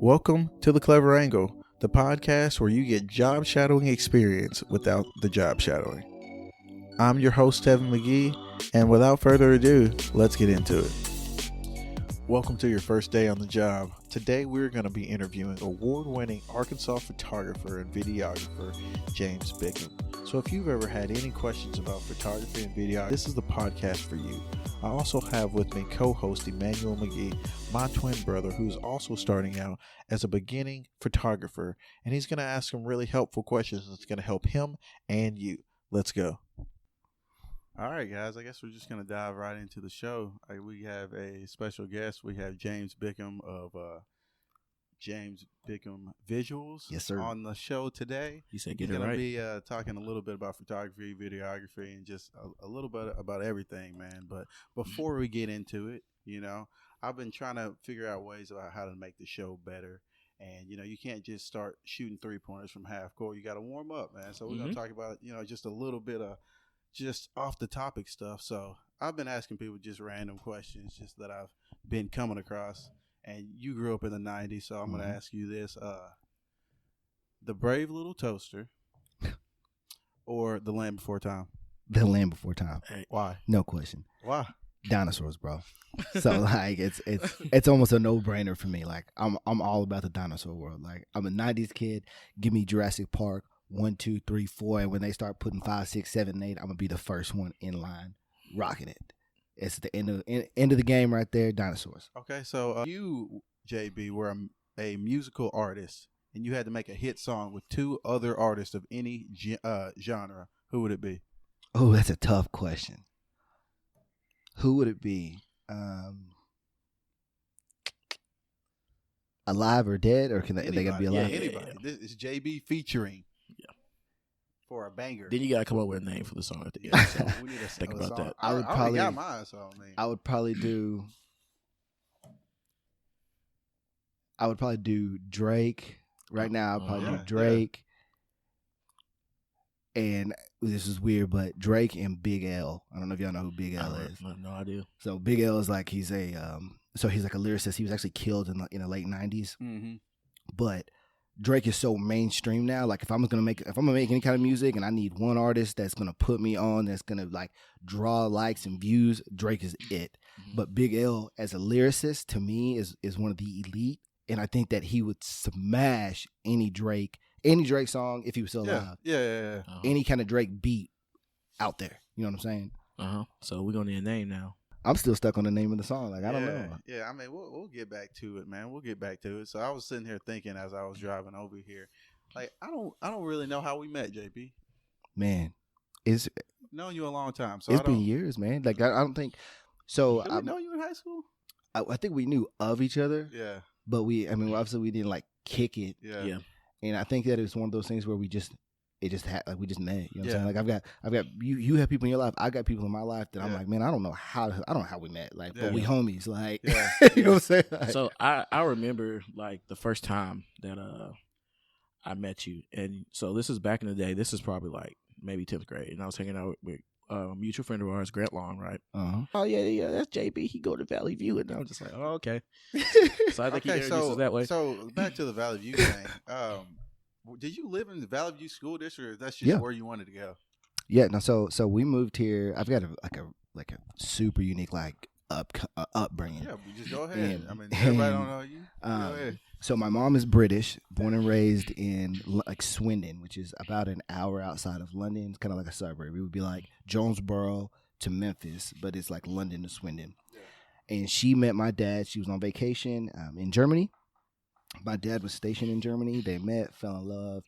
Welcome to The Clever Angle, the podcast where you get job shadowing experience without the job shadowing. I'm your host, Evan McGee, and without further ado, let's get into it. Welcome to your first day on the job. Today we're going to be interviewing award-winning Arkansas photographer and videographer, James Bickham. So if you've ever had any questions about photography and video, this is the podcast for you. I also have with me co-host Emanuel McGee, my twin brother, who's also starting out as a beginning photographer, and he's going to ask some really helpful questions that's going to help him and you. Let's go. All right, guys, I guess we're just going to dive right into the show. We have a special guest. We have James Bickham of James Bickham Visuals, yes, sir, on the show today. You said He's get it going right. to be talking a little bit about photography, videography, and just a little bit about everything, man. But before we get into it, I've been trying to figure out ways about how to make the show better. And, you can't just start shooting three-pointers from half court. You got to warm up, man. So we're going to talk about, just a little bit of just off the topic stuff. So I've been asking people just random questions just that I've been coming across. And you grew up in the 90s, so I'm going to ask you this. The Brave Little Toaster or The Land Before Time? The Land Before Time. Hey, why? No question. Why? Dinosaurs, bro. So like it's almost a no-brainer for me. Like I'm all about the dinosaur world. Like I'm a 90s kid. Give me Jurassic Park 1, 2, 3, 4, and when they start putting 5, 6, 7, 8, I'm gonna be the first one in line, rocking it. It's the end of the game right there. Dinosaurs. Okay, so you, JB, were a musical artist, and you had to make a hit song with two other artists of any genre. Who would it be? Oh, that's a tough question. Who would it be? Alive or dead, or can they gotta be alive? Yeah, anybody. This is JB featuring. For a banger. Then you gotta come up with a name for the song at the end. So we need to think about that. I would probably do Drake. Right now, I'd probably do Drake. Yeah. And this is weird, but Drake and Big L. I don't know if y'all know who Big L is. No idea. So Big L is like he's like a lyricist. He was actually killed in the late 90s. Mm-hmm. But Drake is so mainstream now. Like if I'm gonna make any kind of music and I need one artist that's gonna put me on, that's gonna like draw likes and views, Drake is it. Mm-hmm. But Big L as a lyricist to me is one of the elite, and I think that he would smash any Drake song if he was still alive. Yeah. Uh-huh. Any kind of Drake beat out there. You know what I'm saying? So we're gonna need a name now. I'm still stuck on the name of the song. Like I don't know. Yeah, I mean, we'll get back to it, man. We'll get back to it. So I was sitting here thinking as I was driving over here, like I don't really know how we met, JP. Man, it's known you a long time. So it's been years, man. Like I don't think so. Did we know you in high school? I think we knew of each other. Yeah, but obviously we didn't like kick it. Yeah. And I think that it's one of those things where we just met. You know what I'm saying? Like I've got you have people in your life. I got people in my life that I'm like, man, I don't know how we met. Like, but we homies. Like, you know what I'm saying? Like, so I remember like the first time that I met you, and so this is back in the day. This is probably like maybe 10th grade, and I was hanging out with a mutual friend of ours, Grant Long, right? Oh yeah, that's JB. He go to Valley View, and I'm just like, oh okay. So I think he introduced us that way. So back to the Valley View thing. Did you live in the Valley View School District, or that's just where you wanted to go? Yeah, no. So we moved here. I've got a super unique upbringing. Yeah, just go ahead. Everybody don't know you. Go ahead. So my mom is British, born and raised in like Swindon, which is about an hour outside of London. It's kind of like a suburb. It would be like Jonesboro to Memphis, but it's like London to Swindon. Yeah. And she met my dad. She was on vacation in Germany. My dad was stationed in Germany. They met, fell in love.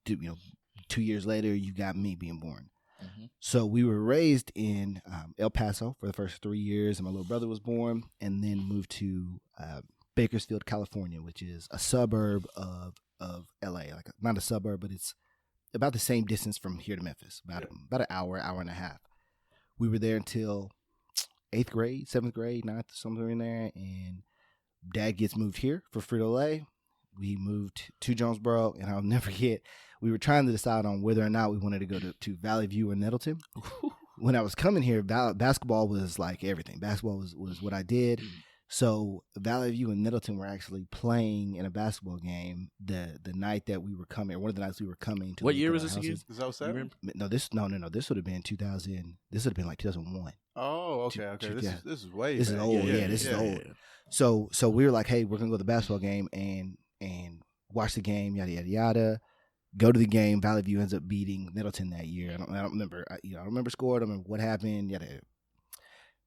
2 years later, you got me being born. Mm-hmm. So we were raised in El Paso for the first 3 years, and my little brother was born, and then moved to Bakersfield, California, which is a suburb of LA. Like not a suburb, but it's about the same distance from here to Memphis, about an hour and a half. We were there until 8th grade, 7th grade, 9th, somewhere in there, and Dad gets moved here for Frito-Lay. We moved to Jonesboro, and I'll never forget, we were trying to decide on whether or not we wanted to go to Valley View or Nettleton. When I was coming here, basketball was like everything. Basketball was what I did. So Valley View and Middleton were actually playing in a basketball game the night that we were coming. One of the nights we were coming to. What year was this again? Is that 07? No, this would have been 2000. This would have been like 2001. Oh, okay. This is way. This back. is old. Yeah, this is old. So we were like, hey, we're gonna go to the basketball game and watch the game. Yada yada yada. Go to the game. Valley View ends up beating Middleton that year. I don't remember. I don't remember score. I don't remember what happened. Yada.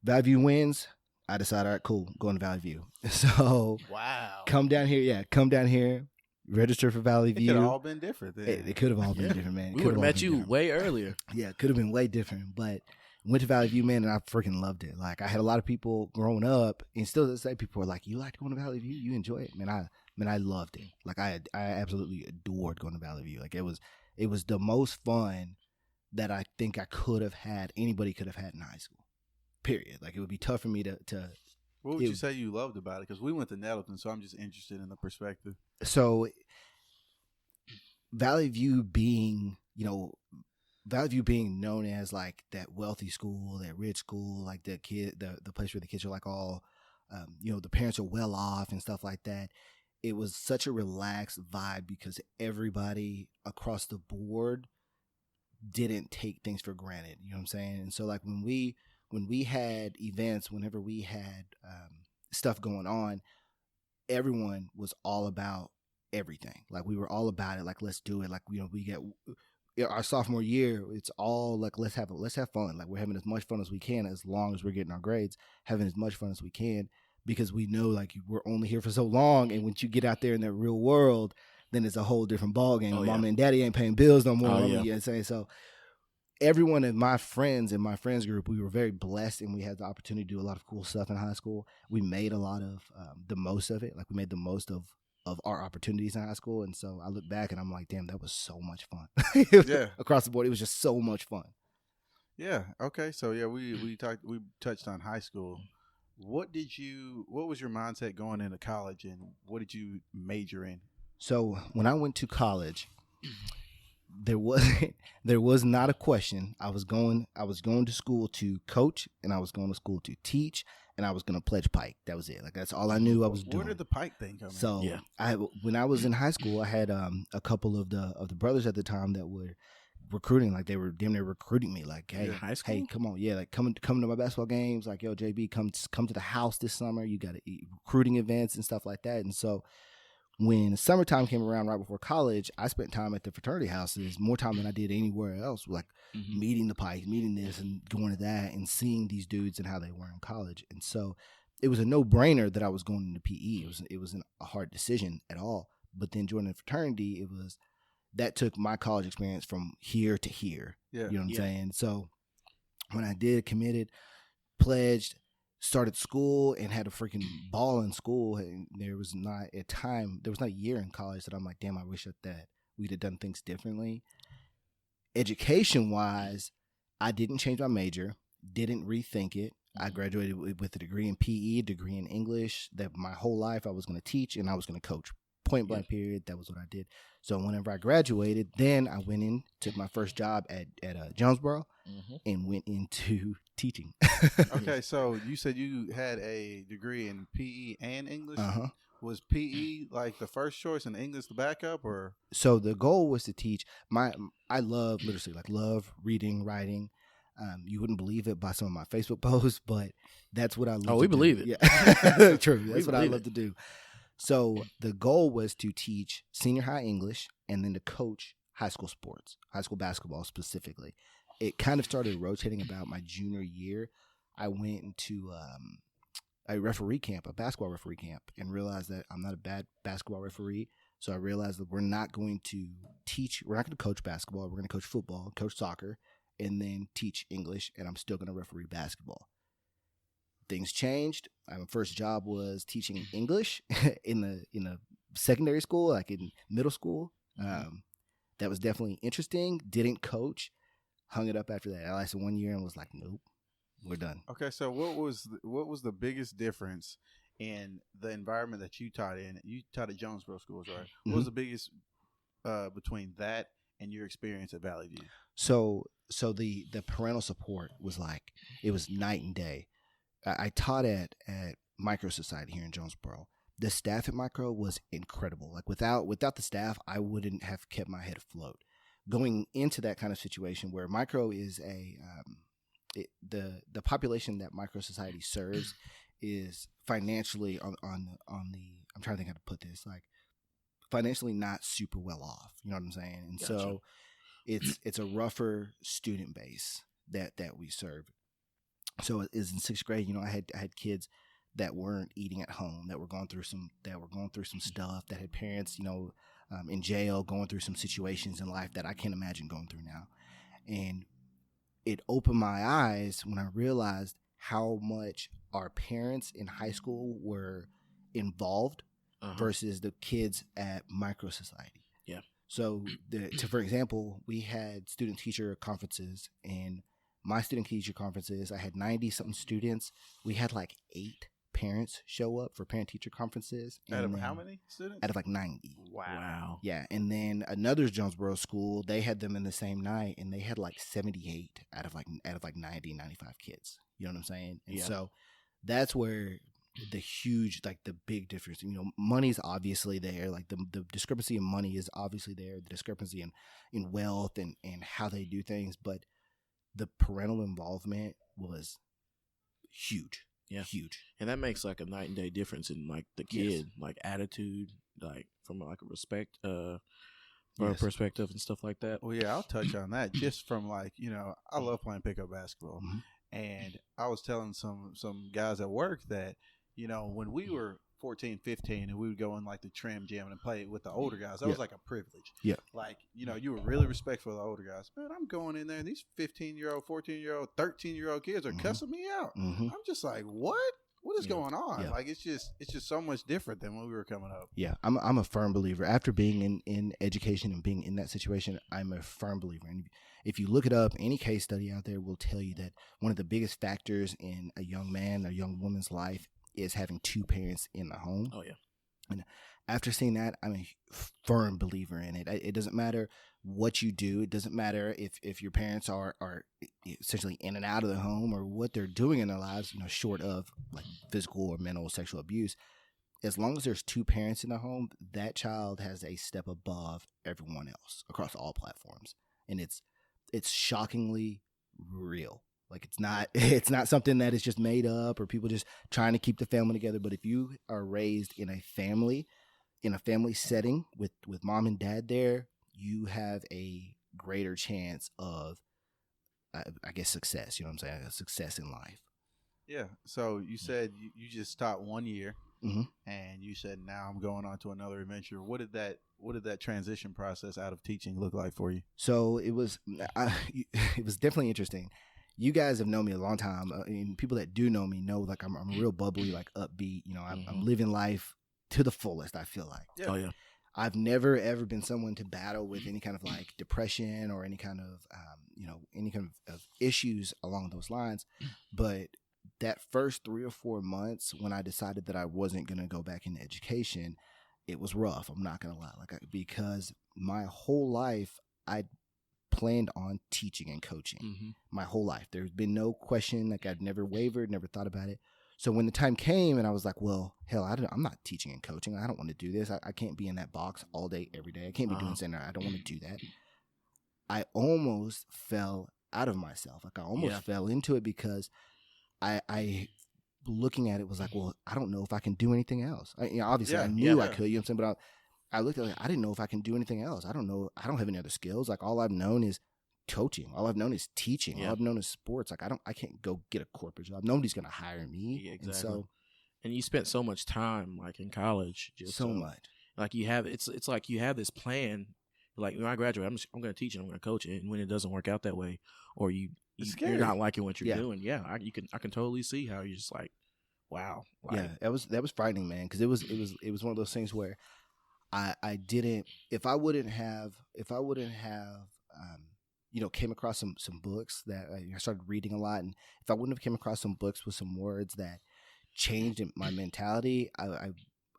Valley View wins. I decided, all right, cool, going to Valley View. So Wow. Come down here. Register for Valley View. It could have all been different then. It could have all been different, man. We would have met you way earlier. Yeah, it could have been way different. But went to Valley View, man, and I freaking loved it. Like I had a lot of people growing up, and still to this day, people were like, "You like going to Valley View? You enjoy it?" Man, I loved it. Like I absolutely adored going to Valley View. Like it was the most fun that I think anybody could have had in high school. Period. Like it would be tough for me to. What would you say you loved about it? Because we went to Nettleton, so I'm just interested in the perspective. So, Valley View being known as like that wealthy school, that rich school, like the place where the kids are like all, the parents are well off and stuff like that. It was such a relaxed vibe because everybody across the board didn't take things for granted. You know what I'm saying? And so like when we had events, whenever we had stuff going on, everyone was all about everything. Like we were all about it. Like let's do it. Like we get our sophomore year. It's all like let's have fun. Like we're having as much fun as we can, as long as we're getting our grades. Having as much fun as we can, because we know like we're only here for so long. And once you get out there in the real world, then it's a whole different ballgame. Mama and daddy ain't paying bills no more. You know what I'm saying? So everyone of my friends in my friends group, we were very blessed, and we had the opportunity to do a lot of cool stuff in high school. We made a lot of the most of it. Like we made the most of our opportunities in high school. And so I look back and I'm like, damn, that was so much fun. Across the board, it was just so much fun. Yeah. Okay. So yeah, we touched on high school. What was your mindset going into college, and what did you major in? So when I went to college, there was not a question. I was going to school to coach, and I was going to school to teach, and I was going to pledge pike. That was it. Like that's all I knew I was doing. Where did the pike thing come in? So when I was in high school, I had a couple of the brothers at the time that were recruiting. Like they were damn near recruiting me. Like, hey, high school? Hey, come on, like come to my basketball games. Like, yo, JB, come to the house this summer. You got to recruiting events and stuff like that. And so when summertime came around right before college, I spent time at the fraternity houses, more time than I did anywhere else, like meeting the Pikes, meeting this and going to that and seeing these dudes and how they were in college. And so it was a no-brainer that I was going into PE. It wasn't a hard decision at all. But then joining the fraternity, that took my college experience from here to here. Yeah. You know what I'm saying? So when I did, committed, pledged, started school and had a freaking ball in school, and there was not a year in college that I'm like, damn, I wish that we'd have done things differently. Education wise, I didn't change my major, didn't rethink it. I graduated with a degree in PE, degree in English, that my whole life I was going to teach and I was going to coach. Point blank period. That was what I did. So whenever I graduated, then I went in, took my first job at Jonesboro, and went into teaching. Okay, so you said you had a degree in PE and English. Was PE like the first choice and English the backup, or? So the goal was to teach. I love literacy, like love reading, writing. You wouldn't believe it by some of my Facebook posts, but that's what I love. Oh, we believe it. Yeah, true. That's what I love to do. So the goal was to teach senior high English and then to coach high school sports, high school basketball specifically. It kind of started rotating about my junior year. I went into a referee camp, a basketball referee camp, and realized that I'm not a bad basketball referee. So I realized that we're not going to coach basketball. We're going to coach football, coach soccer, and then teach English, and I'm still going to referee basketball. Things changed. My first job was teaching English in a secondary school, like in middle school. That was definitely interesting. Didn't coach. Hung it up after that. I lasted 1 year and was like, nope, we're done. Okay, so what was the biggest difference in the environment that you taught in? You taught at Jonesboro schools, right? What was the biggest between that and your experience at Valley View? So the parental support was like, it was night and day. I taught at Micro Society here in Jonesboro. The staff at Micro was incredible. Like without the staff, I wouldn't have kept my head afloat. Going into that kind of situation where Micro is the population that Micro Society serves is financially on the I'm trying to think how to put this, like financially not super well off. You know what I'm saying? And Gotcha. so it's a rougher student base that we serve. So it is in 6th grade. You know, I had kids that weren't eating at home, that were going through some stuff, that had parents, you know, in jail, going through some situations in life that I can't imagine going through now. And it opened my eyes when I realized how much our parents in high school were involved versus the kids at Micro Society. Yeah. So, for example, we had student-teacher conferences, and my student-teacher conferences, I had 90-something students. We had like 8 parents show up for parent-teacher conferences. Out of how many students? Out of like 90. Wow. Yeah, and then another Jonesboro school, they had them in the same night, and they had like 78 out of like 90, 95 kids. You know what I'm saying? And so that's where the huge, like the big difference, you know, money's obviously there. Like the discrepancy in money is obviously there. The discrepancy in wealth and how they do things, but the parental involvement was huge. Yeah. Huge. And that makes like a night and day difference in like the kid, like attitude, like from like a respect perspective and stuff like that. Well, yeah, I'll touch on that just from like, you know, I love playing pickup basketball. And I was telling some guys at work that, you know, when we were 14, 15 and we would go in like the trim gym and play with the older guys, that was like a privilege. Yeah. Like, you know, you were really respectful of the older guys. Man, I'm going in there and these 15-year-old, 14-year-old, 13-year-old kids are cussing me out. I'm just like, what? What is going on? Yeah. Like, it's just so much different than when we were coming up. Yeah, I'm a firm believer. After being in education and being in that situation, I'm a firm believer. And if you look it up, any case study out there will tell you that one of the biggest factors in a young man or young woman's life is having 2 parents in the home. Oh, yeah. And after seeing that, I'm a firm believer in it. It doesn't matter what you do. It doesn't matter if your parents are essentially in and out of the home or what they're doing in their lives, you know, short of like physical or mental or sexual abuse. As long as there's 2 parents in the home, that child has a step above everyone else across all platforms. And it's shockingly real. Like it's not something that is just made up or people just trying to keep the family together. But if you are raised in a family setting with mom and dad there, you have a greater chance of, I guess, success. You know what I'm saying? Success in life. Yeah. So you said you just taught 1 year, and you said now I'm going on to another adventure. What did that transition process out of teaching look like for you? So it was definitely interesting. You guys have known me a long time, and people that do know me know like I'm real bubbly, like upbeat. You know, I'm living life to the fullest. I feel like. Yeah. Oh yeah. I've never ever been someone to battle with any kind of like depression or any kind of any kind of issues along those lines. But that first 3 or 4 months when I decided that I wasn't going to go back into education, it was rough. I'm not going to lie, because my whole life I planned on teaching and coaching my whole life. There's been no question. Like I'd never wavered, never thought about it. So when the time came and I was like, well, hell, I'm not teaching and coaching. I don't want to do this. I can't be in that box all day, every day. I can't be doing center. I don't want to do that. I almost fell out of myself. Like I almost fell into it because I looking at it was like, well, I don't know if I can do anything else. Obviously I knew I could, you know what I'm saying? But I looked at it like, I didn't know if I can do anything else. I don't know. I don't have any other skills. Like all I've known is coaching. All I've known is teaching. All I've known is sports. Like I can't go get a corporate job. Nobody's going to hire me. Yeah, exactly. And you spent so much time like in college. Just so much. Like you have, it's like you have this plan. Like when I graduate, I'm going to teach and I'm going to coach it. And when it doesn't work out that way, or you're not liking what you're doing, I can totally see how you're just like, wow. Like, that was frightening, man. Because it was one of those things where I didn't. If I wouldn't have came across some books that I started reading a lot, and if I wouldn't have came across some books with some words that changed my mentality,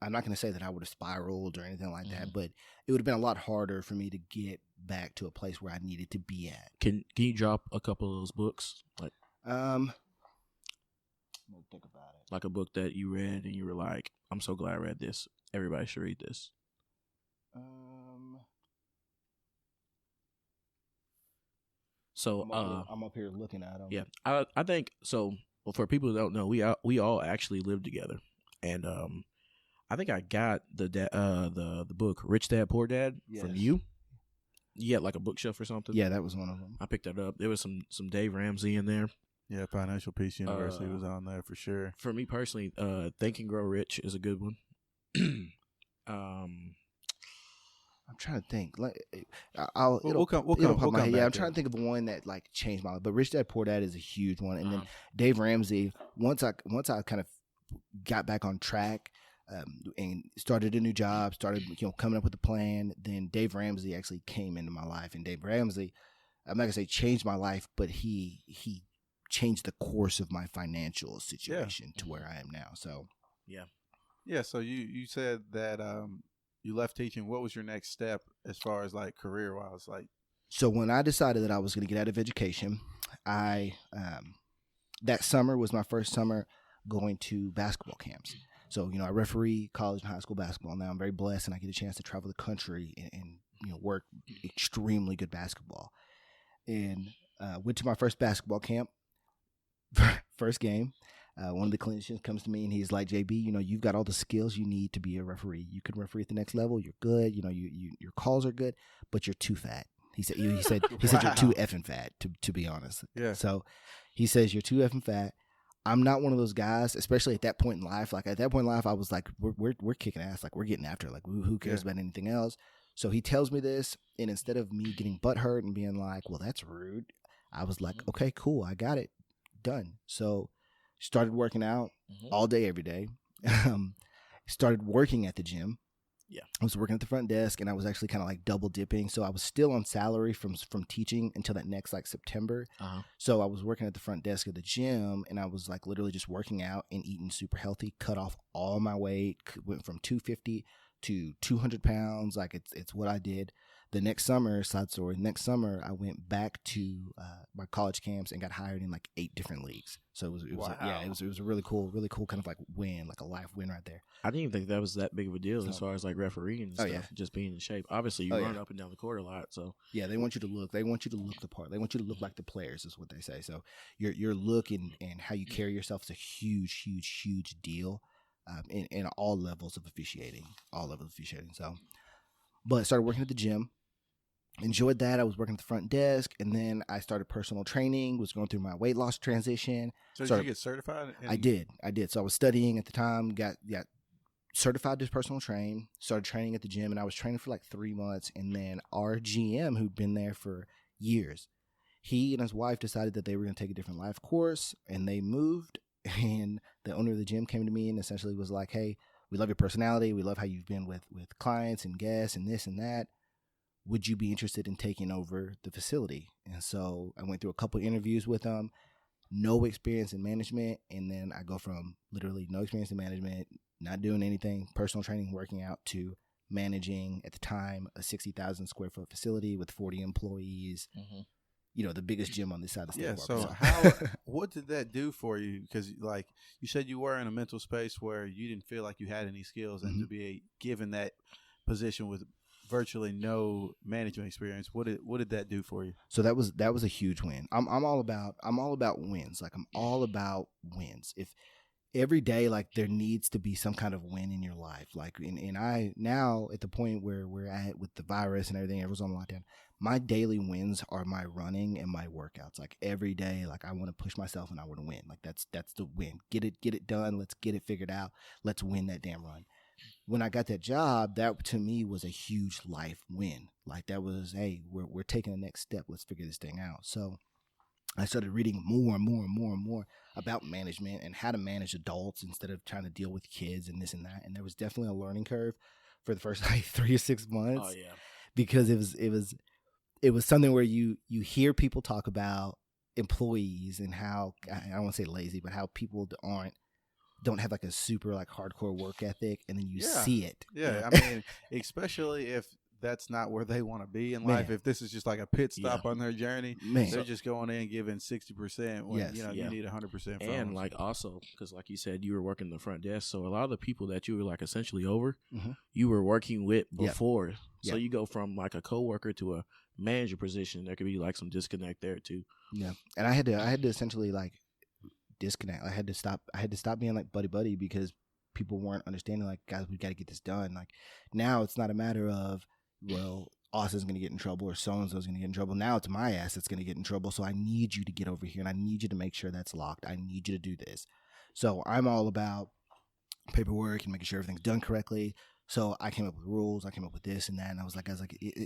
I'm not going to say that I would have spiraled or anything like that, but it would have been a lot harder for me to get back to a place where I needed to be at. Can you drop a couple of those books? Like, let me think about it. Like a book that you read and you were like, I'm so glad I read this. Everybody should read this. So I'm up here looking at them. Yeah, I think so. Well, for people who don't know, we all actually lived together, and I think I got the book Rich Dad Poor Dad from you. You had like a bookshelf or something. Yeah, that was one of them. I picked that up. There was some Dave Ramsey in there. Yeah, Financial Peace University was on there for sure. For me personally, Think and Grow Rich is a good one. I'm trying to think. Like, We'll come yeah, back I'm trying to think of one that like changed my life. But Rich Dad Poor Dad is a huge one. And then Dave Ramsey. Once I kind of got back on track and started a new job, started coming up with a plan. Then Dave Ramsey actually came into my life, and Dave Ramsey, I'm not gonna say changed my life, but he changed the course of my financial situation to where I am now. So yeah. So you said that you left teaching. What was your next step as far as like career wise? Like, so when I decided that I was going to get out of education, I that summer was my first summer going to basketball camps. So I referee college and high school basketball. Now I'm very blessed, and I get a chance to travel the country and work extremely good basketball. And went to my first basketball camp. First game. One of the clinicians comes to me and he's like, JB, you've got all the skills you need to be a referee. You can referee at the next level. You're good. Your calls are good, but you're too fat. He said you're too effing fat, to be honest. Yeah. So he says you're too effing fat. I'm not one of those guys, especially at that point in life. Like at that point in life, I was like, we're kicking ass. Like we're getting after it. Like who cares about anything else? So he tells me this, and instead of me getting butthurt and being like, well, that's rude, I was like, okay, cool. I got it done. So started working out all day, every day. Started working at the gym. Yeah. I was working at the front desk, and I was actually kind of like double dipping. So I was still on salary from teaching until that next like September. So I was working at the front desk of the gym, and I was like literally just working out and eating super healthy, cut off all my weight, went from 250 to 200 pounds. Like it's what I did. The next summer, side story, I went back to my college camps and got hired in like 8 different leagues. So it was it was a really cool kind of like win, like a life win right there. I didn't even think that was that big of a deal as far as like refereeing and stuff, just being in shape. Obviously, you run up and down the court a lot, so yeah, they want you to look the part. They want you to look like the players, is what they say. So your look and how you carry yourself is a huge deal in all levels of officiating. So, but I started working at the gym. Enjoyed that. I was working at the front desk, and then I started personal training, was going through my weight loss transition. So did you get certified? I did. So I was studying at the time, got certified as personal train, started training at the gym, and I was training for like 3 months. And then our GM, who'd been there for years, he and his wife decided that they were going to take a different life course, and they moved. And the owner of the gym came to me and essentially was like, hey, we love your personality. We love how you've been with clients and guests and this and that. Would you be interested in taking over the facility? And so I went through a couple interviews with them, no experience in management. And then I go from literally no experience in management, not doing anything, personal training, working out, to managing at the time a 60,000 square foot facility with 40 employees, the biggest gym on this side of the state. Yeah. So what did that do for you? Because like you said, you were in a mental space where you didn't feel like you had any skills, and to be given that position with virtually no management experience, what did that do for you? So that was a huge win. I'm all about wins. Like I'm all about wins. If every day, like there needs to be some kind of win in your life. Like and I now at the point where we're at with the virus and everything, everyone's on lockdown. My daily wins are my running and my workouts. Like every day, like I want to push myself and I want to win. Like that's the win. Get it done. Let's get it figured out. Let's win that damn run. When I got that job, that to me was a huge life win. Like that was, hey, we're taking the next step. Let's figure this thing out. So I started reading more and more about management and how to manage adults instead of trying to deal with kids and this and that. And there was definitely a learning curve for the first like 3 or 6 months. Oh yeah, because it was something where you hear people talk about employees and how, I don't want to say lazy, but how people don't have like a super like hardcore work ethic, and then you see it. Yeah, I mean, especially if that's not where they want to be in Man. life. If this is just like a pit stop on their journey, Man. they're just going in giving 60% when Yes. you need 100%. And like also because like you said, you were working the front desk, so a lot of the people that you were like essentially over, you were working with before. So you go from like a coworker to a manager position. There could be like some disconnect there too. Yeah, and I had to essentially like disconnect. I had to stop being like buddy because people weren't understanding, like, guys, we got to get this done. Like, now it's not a matter of, well, Austin's going to get in trouble or so-and-so's going to get in trouble. Now it's my ass that's going to get in trouble. So I need you to get over here and I need you to make sure that's locked. I need you to do this. So I'm all about paperwork and making sure everything's done correctly. So I came up with rules. I came up with this and that. And I was like,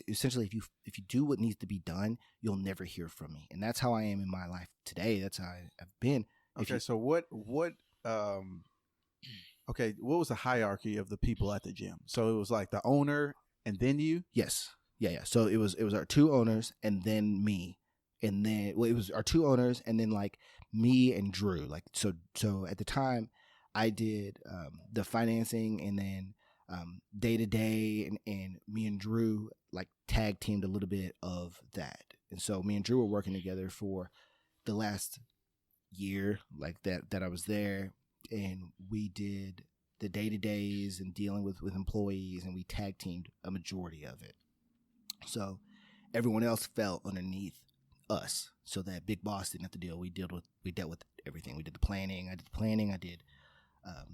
essentially, if you do what needs to be done, you'll never hear from me. And that's how I am in my life today. That's how I've been. Okay, so what was the hierarchy of the people at the gym? So it was like the owner and then you? Yes. Yeah. So it was our two owners and then me. And then, well, it was our two owners and then like me and Drew. Like, so at the time I did the financing and then day to day and me and Drew like tag teamed a little bit of that. And so me and Drew were working together for the last year, like that I was there, and we did the day-to-days and dealing with employees, and we tag teamed a majority of it. So everyone else fell underneath us, so that big boss didn't have to deal. We dealt with everything. We did the planning. I did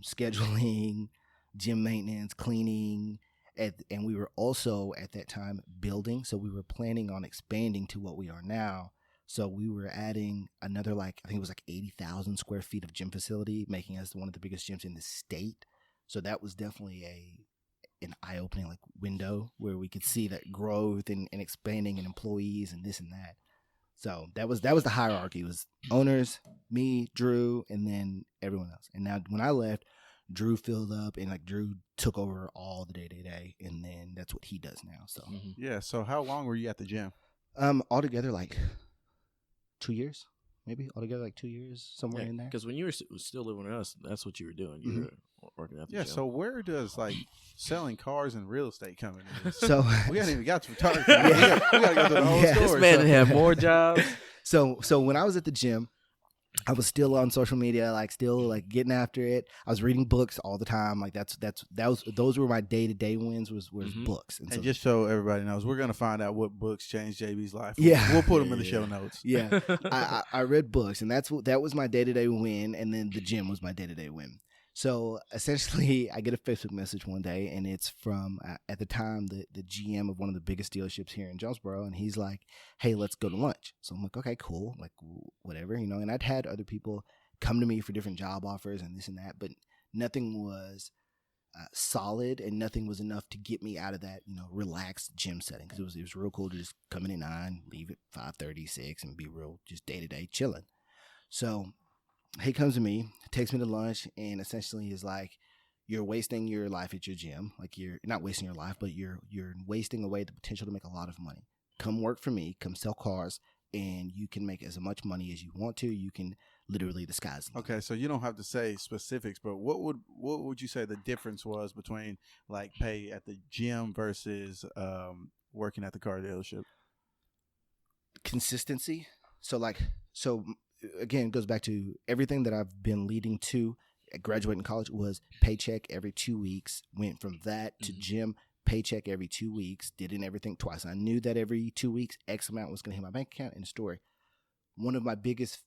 scheduling, gym maintenance, cleaning, and we were also at that time building. So we were planning on expanding to what we are now. So we were adding another, like, I think it was like 80,000 square feet of gym facility, making us one of the biggest gyms in the state. So that was definitely an eye-opening like window where we could see that growth and expanding and employees and this and that. So that was the hierarchy. It was owners, me, Drew, and then everyone else. And now when I left, Drew filled up and like Drew took over all the day, and then that's what he does now. So yeah. So how long were you at the gym? Altogether like 2 years, maybe altogether like 2 years, somewhere in there. Because when you were still living with us, that's what you were doing. You were working at the gym. So where does like selling cars and real estate come into this? So we haven't even got to photography. We got to go through the whole story. This man had more jobs. So when I was at the gym, I was still on social media, like still like getting after it. I was reading books all the time. Like those were my day-to-day wins was books. And just so everybody knows, we're gonna find out what books changed JB's life. Yeah, we'll put them in the show notes. Yeah, I read books, and that was my day-to-day win, and then the gym was my day-to-day win. So essentially, I get a Facebook message one day, and it's from, at the time, the GM of one of the biggest dealerships here in Jonesboro, and he's like, hey, let's go to lunch. So I'm like, okay, cool, like whatever, and I'd had other people come to me for different job offers and this and that, but nothing was solid, and nothing was enough to get me out of that, relaxed gym setting, because it was real cool to just come in at 9, leave at 5:30, 6, and be real just day-to-day chilling. So he comes to me, takes me to lunch, and essentially is like, you're wasting your life at your gym. Like, you're not wasting your life, but you're wasting away the potential to make a lot of money. Come work for me, come sell cars, and you can make as much money as you want to. You can literally, the sky's the limit. Okay, so you don't have to say specifics, but what would you say the difference was between like pay at the gym versus working at the car dealership? Consistency. So again, it goes back to everything that I've been leading to at graduating college was paycheck every 2 weeks. Went from that to gym, paycheck every 2 weeks, did everything twice. I knew that every 2 weeks, X amount was going to hit my bank account. In the story, one of my biggest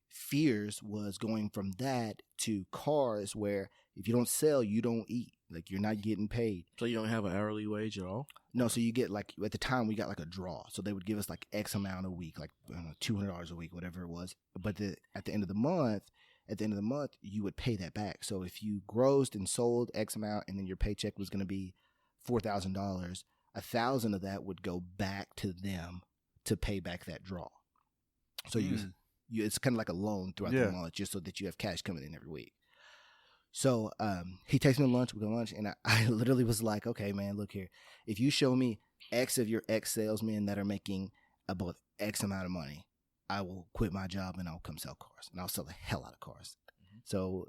fears was going from that to cars, where if you don't sell, you don't eat. Like, you're not getting paid. So you don't have an hourly wage at all? No, so you get like, at the time we got like a draw. So they would give us like X amount a week, like $200 a week, whatever it was. But at the end of the month, you would pay that back. So if you grossed and sold X amount, and then your paycheck was going to be $4,000, $1,000 of that would go back to them to pay back that draw. So it's kind of like a loan throughout the month, just so that you have cash coming in every week. So he takes me to lunch. We go to lunch, and I literally was like, okay, man, look here. If you show me X of your X salesmen that are making about X amount of money, I will quit my job and I'll come sell cars, and I'll sell the hell out of cars. So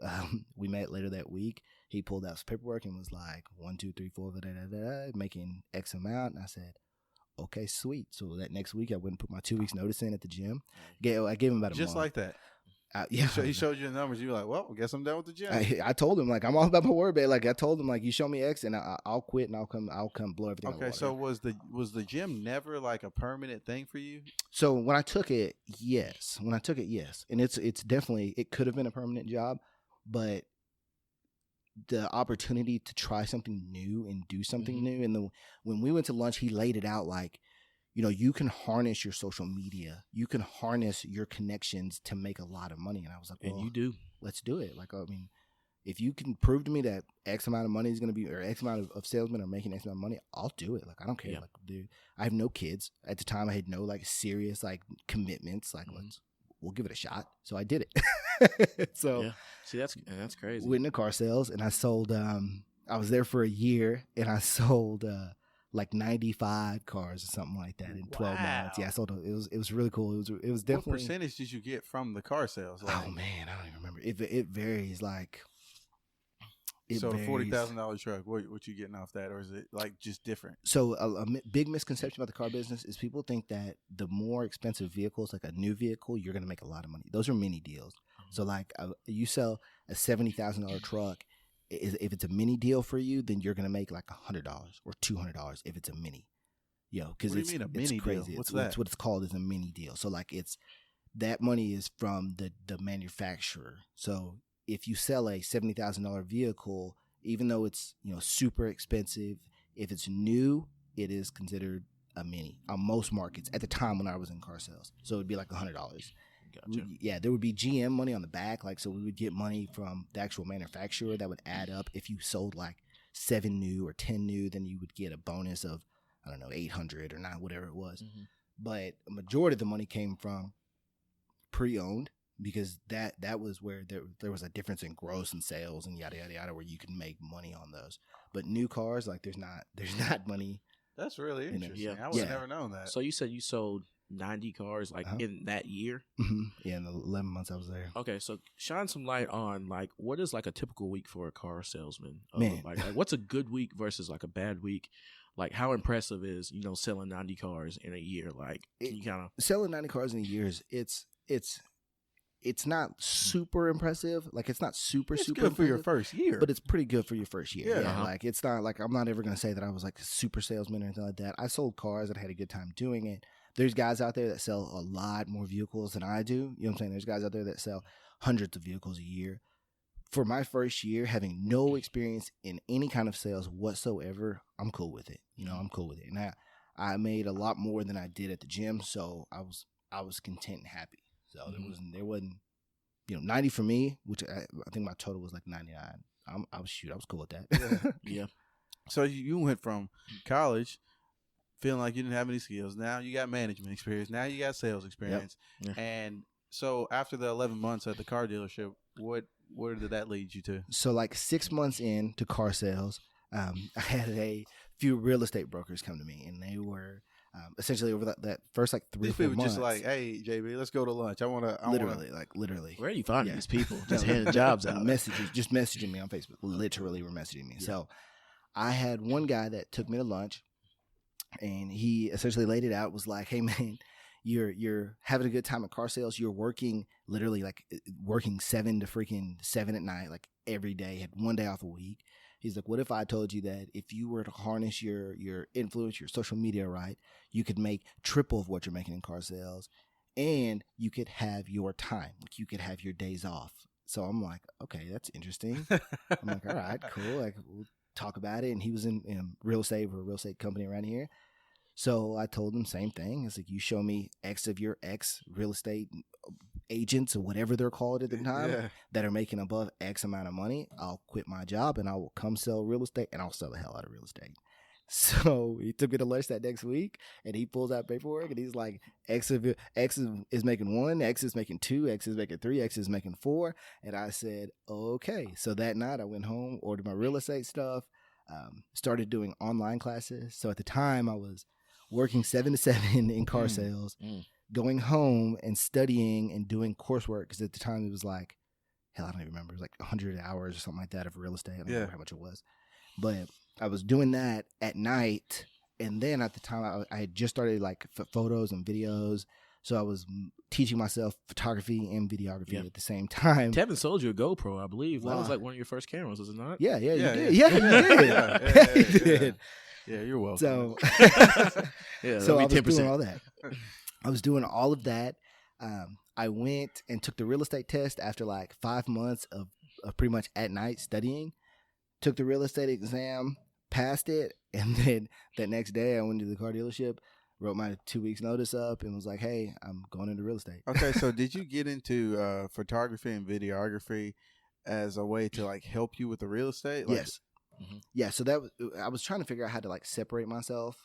we met later that week, He pulled out his paperwork and was like, 1, 2, 3, 4, making X amount. And I said, okay, sweet. So that next week, I went and put my 2 weeks notice in at the gym. I gave him about a month. Just like that. Yeah. He showed you the numbers. You were like, well, I guess I'm done with the gym. I told him, like, I'm all about my word, babe. Like, I told him, like, you show me X and I'll quit and I'll come blow everything out of the water. So was the gym never like a permanent thing for you? So when I took it, yes. And it's definitely, it could have been a permanent job, but the opportunity to try something new and do something new. And when we went to lunch, he laid it out like, you know, you can harness your social media. You can harness your connections to make a lot of money. And I was like, well, and you do. Let's do it. Like, I mean, if you can prove to me that X amount of money is going to be, or X amount of salesmen are making X amount of money, I'll do it. Like, I don't care. Yeah. Like, dude, I have no kids. At the time, I had no, like, serious, like, commitments. Like, we'll give it a shot. So I did it. So, yeah. See, that's crazy. Went into car sales, and I sold, I was there for a year, and I sold, like 95 cars or something like that in 12 months. Yeah, I sold it was really cool. It was definitely. What percentage did you get from the car sales? Like, oh man, I don't even remember. It varies. Like, so the $40,000 truck, what you getting off that, or is it like just different? So a big misconception about the car business is people think that the more expensive vehicles, like a new vehicle, you're going to make a lot of money. Those are mini deals. So like you sell a $70,000 truck. If it's a mini deal for you, then you're gonna make like $100 or $200 if it's a mini. Because what do you mean a mini crazy. Deal? What's that? That's what it's called, is a mini deal. So like that money is from the manufacturer. So if you sell a $70,000 vehicle, even though it's super expensive, if it's new, it is considered a mini on most markets at the time when I was in car sales. So it'd be like $100. Gotcha. Yeah, there would be GM money on the back, like, so we would get money from the actual manufacturer that would add up. If you sold like 7 new or 10 new, then you would get a bonus of, I don't know, 800 or not, whatever it was. But a majority of the money came from pre-owned, because that was where there was a difference in gross and sales and yada yada yada, where you can make money on those. But new cars, like, there's not money. That's really interesting. Yeah. I would have never known that. So you said you sold 90 cars in that year? Yeah, in the 11 months I was there. Okay, so shine some light on, like, what is like a typical week for a car salesman? Man. Like what's a good week versus like a bad week? Like, how impressive is selling 90 cars in a year? Like, you kind of selling 90 cars in a year is it's not super impressive. Like, it's not super good impressive for your first year, but it's pretty good for your first year. Yeah. Like, it's not like, I'm not ever going to say that I was like a super salesman or anything like that. I sold cars and I had a good time doing it. There's guys out there that sell a lot more vehicles than I do. You know what I'm saying? There's guys out there that sell hundreds of vehicles a year. For my first year, having no experience in any kind of sales whatsoever, I'm cool with it. I'm cool with it. And I made a lot more than I did at the gym, so I was content and happy. So there wasn't 90 for me, which I think my total was like 99. I was cool with that. yeah. So you went from college feeling like you didn't have any skills. Now you got management experience. Now you got sales experience. Yep. Yeah. And so after the 11 months at the car dealership, where did that lead you to? So like 6 months into car sales, I had a few real estate brokers come to me, and they were essentially over that first like 3 or 4 months. These people just like, hey, JB, let's go to lunch. I want to. Literally. Where are you finding these people? Just handing jobs out. Just messaging me on Facebook. Literally were messaging me. Yeah. So I had one guy that took me to lunch, and he essentially laid it out, was like, hey man, you're having a good time at car sales. You're working literally like working 7 to freaking 7 at night, like every day, had 1 day off a week. He's like, what if I told you that if you were to harness your influence, your social media right, you could make triple of what you're making in car sales, and you could have your time, like you could have your days off. So I'm like, okay, that's interesting. I'm like, all right, cool. Like, we'll talk about it. And he was in real estate, for a real estate company around here. So I told him same thing. It's like, you show me X of your X real estate agents or whatever they're called at the time that are making above X amount of money. I'll quit my job and I will come sell real estate, and I'll sell the hell out of real estate. So he took me to lunch that next week, and he pulls out paperwork, and he's like, X is making 1, X is making 2, X is making 3, X is making 4. And I said, okay. So that night I went home, ordered my real estate stuff, started doing online classes. So at the time I was working 7 to 7 in car sales, going home and studying and doing coursework. Because at the time it was like, hell, I don't even remember. It was like 100 hours or something like that of real estate. I don't Yeah. remember how much it was. But I was doing that at night. And then at the time, I had just started like photos and videos. So I was teaching myself photography and videography at the same time. Tevin sold you a GoPro, I believe. Wow. That was like one of your first cameras, was it not? Yeah, you Yeah, did. yeah. Yeah, you did. Yeah, You did. Yeah, you're welcome. So, Yeah, so I was 10%. doing all that. I was doing all of that. I went and took the real estate test after like 5 months of pretty much at night studying. Took the real estate exam, passed it, and then that next day I went to the car dealership, wrote my 2 weeks notice up, and was like, "Hey, I'm going into real estate." Okay, so did you get into photography and videography as a way to like help you with the real estate? Like, Yes. Yeah, so I was trying to figure out how to like separate myself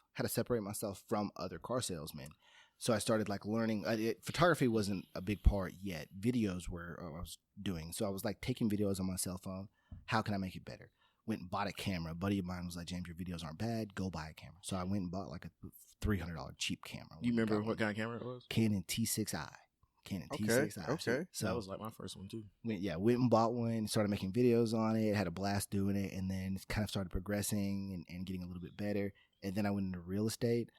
from other car salesmen. So I started like learning. Photography wasn't a big part yet. Videos were I was doing. So I was like taking videos on my cell phone. How can I make it better? Went and bought a camera. A buddy of mine was like, "James, your videos aren't bad. Go buy a camera." So I went and bought like a $300 cheap camera. You remember what kind of camera it was? Canon T6i. T6i. Okay. So That was like my first one too. went and bought one, started making videos on it, had a blast doing it, and then kind of started progressing and getting a little bit better. And then I went into real estate.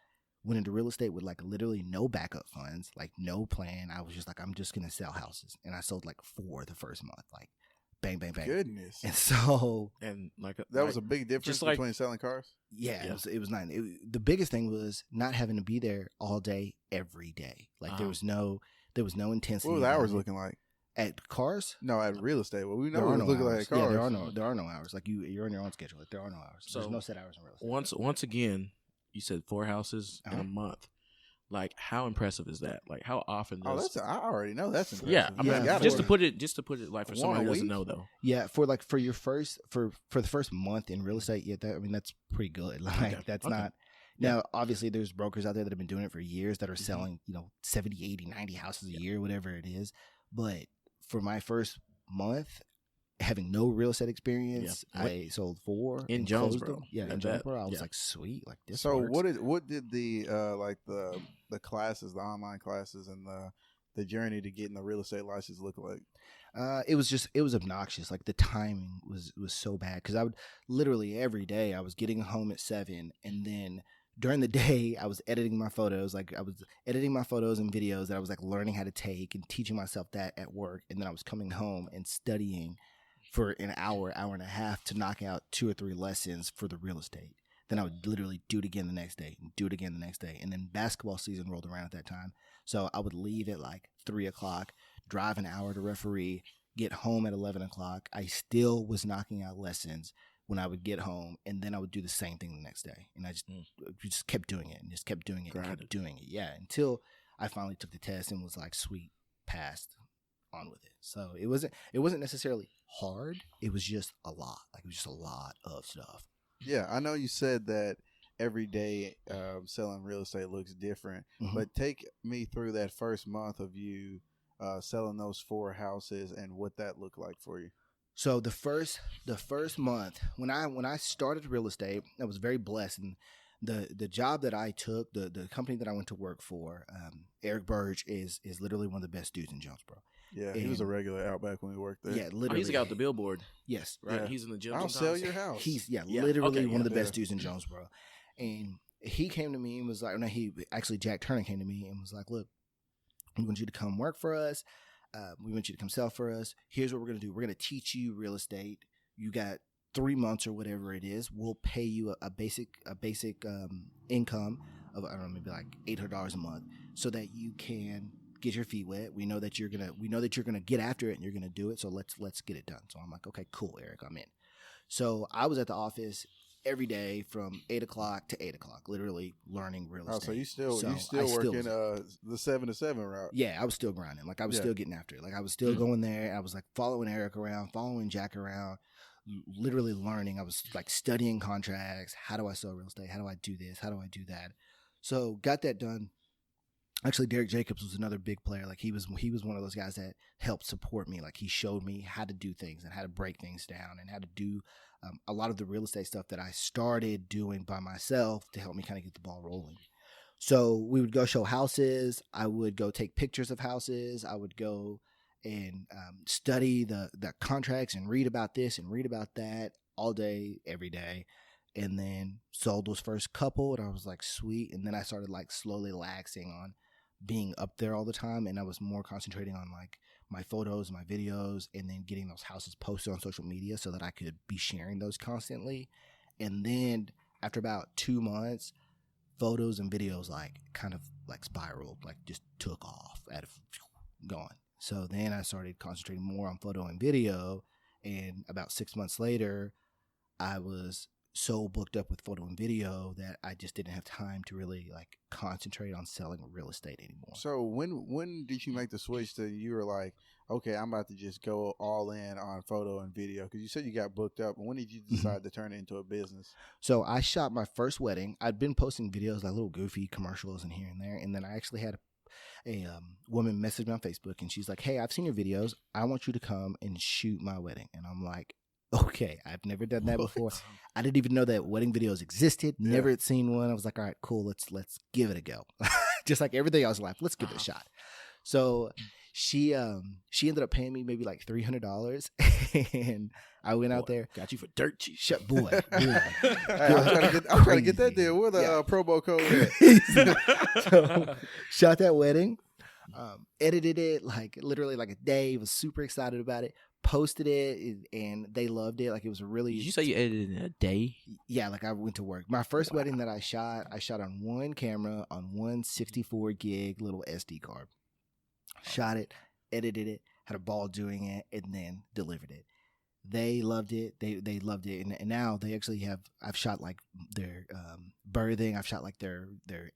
Went into real estate with like literally no backup funds, like no plan. I was just like, I'm just going to sell houses. And I sold like 4 the first month, like bang, bang, bang. Goodness. And so, And like That was a big difference just like- between selling cars? yeah, Yeah. it was nice. The biggest thing was not having to be there all day, every day. Like there was no intensity. What was the hours about it. looking like? At cars? No, at real estate. Well, we know There it are was no looking hours. like cars. Yeah, there are no hours. Like you're on your own schedule. Like there are no hours. There's So, no set hours in real estate. once again, you said 4 houses in Uh-huh. a month. Like, how impressive is that? Like, how often Oh, does? I already know that's impressive. Yeah, I mean, Yeah. gotta just to work. put it like for One somebody a who doesn't week? know though. Yeah, for your first for the first month in real estate, yeah, that's pretty good. Like Okay, that's okay. not. Now, obviously, there's brokers out there that have been doing it for years that are selling, 70, 80, 90 houses a year, whatever it is. But for my first month, having no real estate experience, Yeah. I sold 4 In and closed Jonesboro. them. Yeah, in At that, Jonesboro, I was yeah. like, sweet, like this. So works. what did the like the classes, the online classes, and the journey to getting the real estate license look like? It was obnoxious. Like the timing was so bad because I would literally every day I was getting home at 7, and then during the day I was editing my photos. Like I was editing my photos and videos that I was like learning how to take and teaching myself that at work, and then I was coming home and studying for an hour and a half to knock out 2 or 3 lessons for the real estate. Then I would literally do it again the next day and do it again the next day. And then basketball season rolled around at that time. So I would leave at like 3 o'clock, drive an hour to referee, get home at 11 o'clock. I still was knocking out lessons when I would get home, and then I would do the same thing the next day. And I just kept doing it and just kept doing it and Grinded. kept doing it. Yeah, until I finally took the test and was like, sweet, passed, on with it. So it wasn't necessarily hard. It was just a lot. Like it was just a lot of stuff. Yeah, I know you said that every day selling real estate looks different, Mhm. but take me through that first month of you selling those 4 houses and what that looked like for you. So the first month when I started real estate, I was very blessed. And the job that I took, the company that I went to work for, Eric Burge is literally one of the best dudes in Jonesboro. Yeah, he was a And- regular Outback when we worked there. Yeah, Oh, literally. he's the guy with the billboard, Yes, right? Yeah. He's in the gym. I'll sometimes. sell your house. he's Yeah, literally okay, one of the yeah. best dudes in Jonesboro. And he came to me and was like, no, Jack Turner came to me and was like, look, we want you to come work for us. We want you to come sell for us. Here's what we're going to do. We're going to teach you real estate. You got 3 months or whatever it is. We'll pay you a basic income of, I don't know, maybe like $800 a month so that you can get your feet wet. We know that you're going to get after it and you're going to do it. So let's get it done. So I'm like, okay, cool, Eric, I'm in. So I was at the office every day from 8 o'clock to 8 o'clock, literally learning real estate. Oh, so you still I working was- the 7 to 7 route? Yeah, I was still grinding. Like I was Yeah. still getting after it. Like I was still going there. I was like following Eric around, following Jack around, literally learning. I was like studying contracts. How do I sell real estate? How do I do this? How do I do that? So got that done. Actually, Derek Jacobs was another big player. Like he was one of those guys that helped support me. Like he showed me how to do things and how to break things down and how to do a lot of the real estate stuff that I started doing by myself to help me kind of get the ball rolling. So we would go show houses. I would go take pictures of houses. I would go and study the contracts and read about this and read about that all day, every day. And then sold those first couple, and I was like, sweet. And then I started like slowly laxing on being up there all the time, and I was more concentrating on like my photos, my videos, and then getting those houses posted on social media so that I could be sharing those constantly. And then after about 2 months, photos and videos like kind of like spiraled, like just took off gone. So then I started concentrating more on photo and video, and about 6 months later, I was so booked up with photo and video that I just didn't have time to really like concentrate on selling real estate anymore. So when did you make the switch to you were like, okay, I'm about to just go all in on photo and video? Because you said you got booked up. When did you decide to turn it into a business? So I shot my first wedding. I'd been posting videos, like little goofy commercials and here and there. And then I actually had a woman message me on Facebook, and she's like, hey, I've seen your videos. I want you to come and shoot my wedding. And I'm like, okay, I've never done that before. I didn't even know that wedding videos existed. Yeah. Never had seen one. I was like, all right, cool. Let's give it a go. Just like everything else in life, let's give it a shot. So she ended up paying me maybe like $300, and I went out there. Got you for dirt cheap. Shut boy. Hey, I'm trying to get that deal. Where the promo code at? So, shot that wedding, edited it like literally like a day. Was super excited about it. Posted it, and they loved it. Like it was a really. Did you say you edited in a day? Yeah, like I went to work. My first wedding that I shot on one camera on one 64 gig little SD card. Shot it, edited it, had a ball doing it, and then delivered it. They loved it. They loved it, and now they actually have. I've shot like their birthing. I've shot like their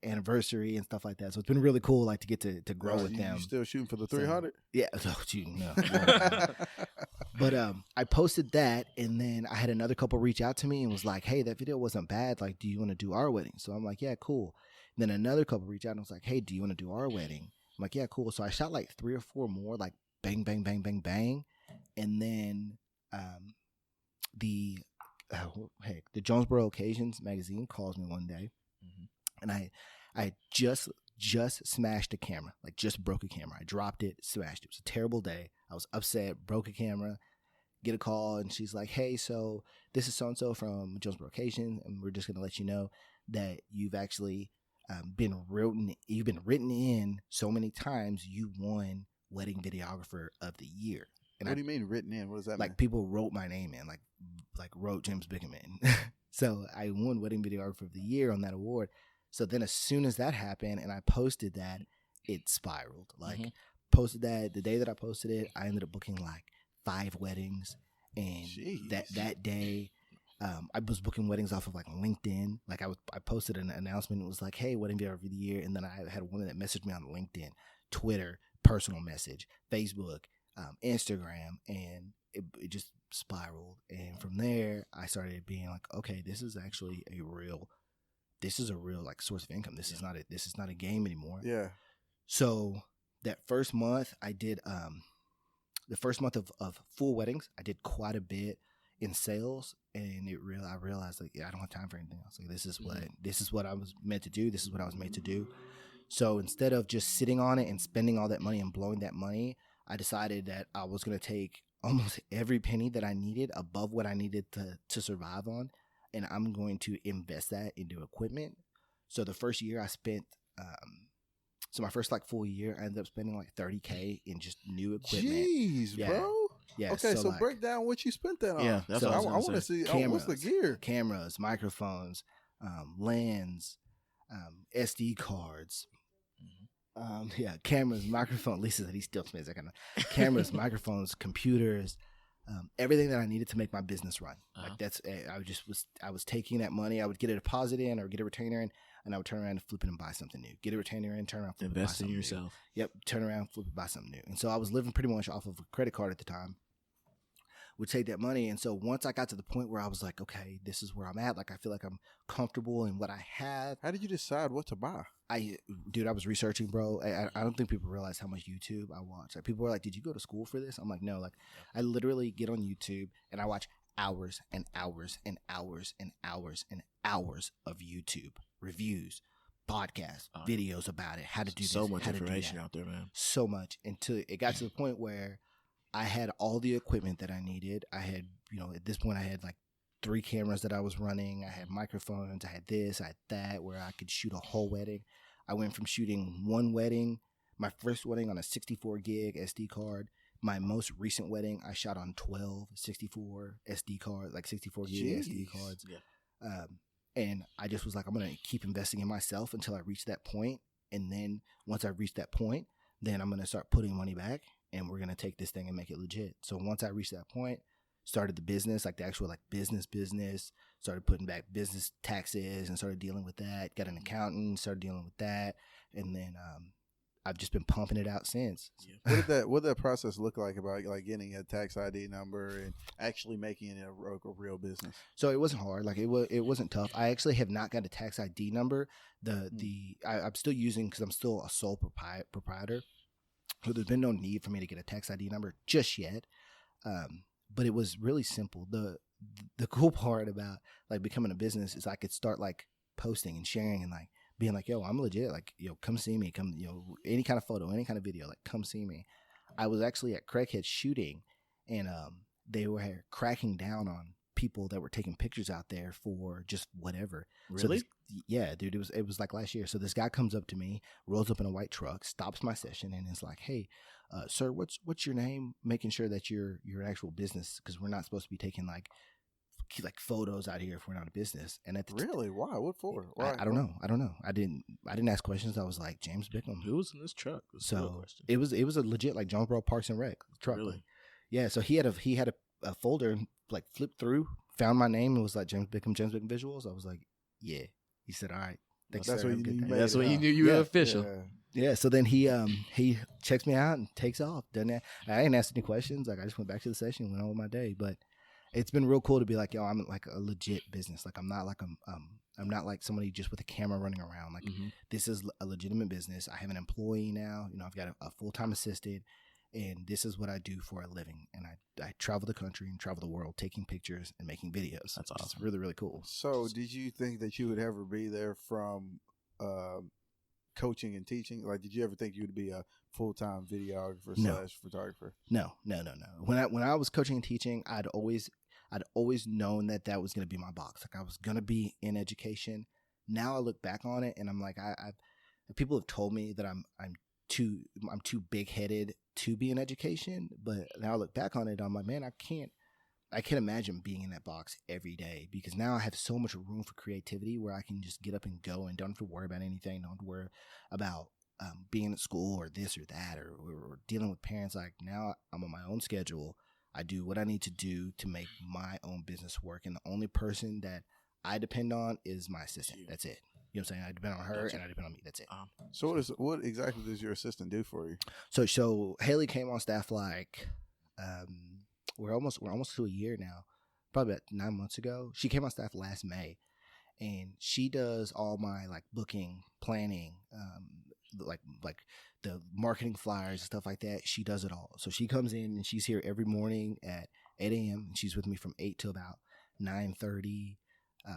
anniversary and stuff like that. So it's been really cool, like to get to grow with them. You still shooting for the 300? Yeah. Oh, gee, no. But I posted that, and then I had another couple reach out to me and was like, hey, that video wasn't bad. Like, do you want to do our wedding? So I'm like, yeah, cool. And then another couple reach out and was like, hey, do you want to do our wedding? I'm like, yeah, cool. So I shot like 3 or 4 more, like bang, bang, bang, bang, bang. And then the Jonesboro Occasions magazine calls me one day, and I just smashed a camera, like just broke a camera. I dropped it, smashed it. It was a terrible day. I was upset, broke a camera. Get a call, and she's like, hey, so this is so-and-so from Jonesboro Occasions, and we're just going to let you know that you've actually been written in so many times, you won Wedding Videographer of the Year. And what do you mean written in? What does that mean? Like people wrote my name in, like wrote James Bickham in. So I won Wedding Videographer of the Year on that award. So then as soon as that happened and I posted that, it spiraled. Like posted that, the day that I posted it, I ended up booking like 5 weddings. And that day, I was booking weddings off of like LinkedIn. Like I posted an announcement. It was like, hey, Wedding Videographer of the Year. And then I had a woman that messaged me on LinkedIn, Twitter, personal message, Facebook, Instagram, and it just spiraled. And from there, I started being like, okay, this is actually a real like source of income. This is not a game anymore. Yeah. So that first month, I did the first month of full weddings. I did quite a bit in sales, and I realized like, yeah, I don't have time for anything else. Like this is what I was meant to do. This is what I was made to do. So instead of just sitting on it and spending all that money and blowing that money, I decided that I was going to take almost every penny that I needed above what I needed to survive on, and I'm going to invest that into equipment. So the first year I spent, so my first like full year, I ended up spending like $30K in just new equipment. Jeez, bro. Yeah. Okay, so like, break down what you spent that on. Yeah, that's So what I I want to was see. cameras, What's the gear? Cameras, microphones, lens, SD cards. Cameras, microphones. Lisa said he still spends that kind of cameras, microphones, computers, everything that I needed to make my business run. Like that's, I was taking that money. I would get a deposit in or get a retainer in, and I would turn around and flip it and buy something new. Get a retainer in, turn around, flip it, buy invest in something yourself. New. Yep, turn around, flip it, buy something new. And so I was living pretty much off of a credit card at the time. Would take that money, and so once I got to the point where I was like, okay, this is where I'm at. Like I feel like I'm comfortable in what I have. How did you decide what to buy? I was researching, bro. I don't think people realize how much YouTube I watch. Like people are like, did you go to school for this? I'm like, no. Like I literally get on YouTube and I watch hours and hours and hours and hours and hours of YouTube reviews, podcasts, Oh, videos about it, how to do so this, much how to do information that. out there, man. So much until it got to the point where I had all the equipment that I needed. I had, at this point I had like 3 cameras that I was running. I had microphones. I had this, I had that, where I could shoot a whole wedding. I went from shooting one wedding, my first wedding, on a 64 gig SD card. My most recent wedding, I shot on 12 64 SD cards, like 64 gig SD cards. Yeah. And I just was like, I'm going to keep investing in myself until I reach that point. And then once I reach that point, then I'm going to start putting money back, and we're going to take this thing and make it legit. So once I reached that point, started the business, like the actual like business, started putting back business taxes and started dealing with that. Got an accountant, started dealing with that. And then I've just been pumping it out since. Yeah. What did that process look like about like getting a tax ID number and actually making it a real business? So it wasn't hard. Like it wasn't tough. I actually have not got a tax ID number. I'm still using, because I'm still a sole proprietor. So there's been no need for me to get a tax ID number just yet. But it was really simple. The cool part about like becoming a business is I could start like posting and sharing and like being like, yo, I'm legit. Like, come see me. Come, any kind of photo, any kind of video, like come see me. I was actually at Craighead shooting, and they were cracking down on people that were taking pictures out there for just whatever. Really? So yeah, dude, it was like last year. So this guy comes up to me, rolls up in a white truck, stops my session, and is like, hey, sir, what's your name? Making sure that you're an actual business, because we're not supposed to be taking like photos out here if we're not a business. And Really? Why? What for? Why? I don't know. I didn't ask questions. I was like, James Bickham. Who was in this truck? So it was a legit like Jonesboro Parks and Rec truck. Really? Like, yeah. So he had a folder, like flipped through, found my name, and was like James Bickham Visuals. I was like, yeah. He said, all right. That's when you knew That's when you knew you were official. Yeah. So then he checks me out and takes off. Done that. I didn't ask any questions. Like I just went back to the session, went on with my day. But it's been real cool to be like, yo, I'm like a legit business. Like I'm not like somebody just with a camera running around. Like this is a legitimate business. I have an employee now. I've got a full-time assistant, and this is what I do for a living. And I travel the country and travel the world taking pictures and making videos. That's awesome. It's really, really cool. So did you think that you would ever be there from coaching and teaching? Like, did you ever think you would be a full-time videographer / photographer? No. When I was coaching and teaching, I'd always known that was going to be my box. Like I was going to be in education. Now I look back on it and I'm like, people have told me that I'm too big-headed to be in education, but now I look back on it, I'm like, man, I can't imagine being in that box every day, because now I have so much room for creativity where I can just get up and go and don't have to worry about anything. Don't have to worry about being at school or this or that or dealing with parents. Like now I'm on my own schedule. I do what I need to do to make my own business work. And the only person that I depend on is my assistant. That's it. You know what I'm saying? I depend on her and I depend on me. That's it. So what exactly does your assistant do for you? So Haley came on staff like we're almost to a year now, probably about 9 months ago. She came on staff last May, and she does all my like booking, planning, like the marketing flyers and stuff like that. She does it all. So she comes in and she's here every morning at 8 a.m. and she's with me from 8 till about 9:30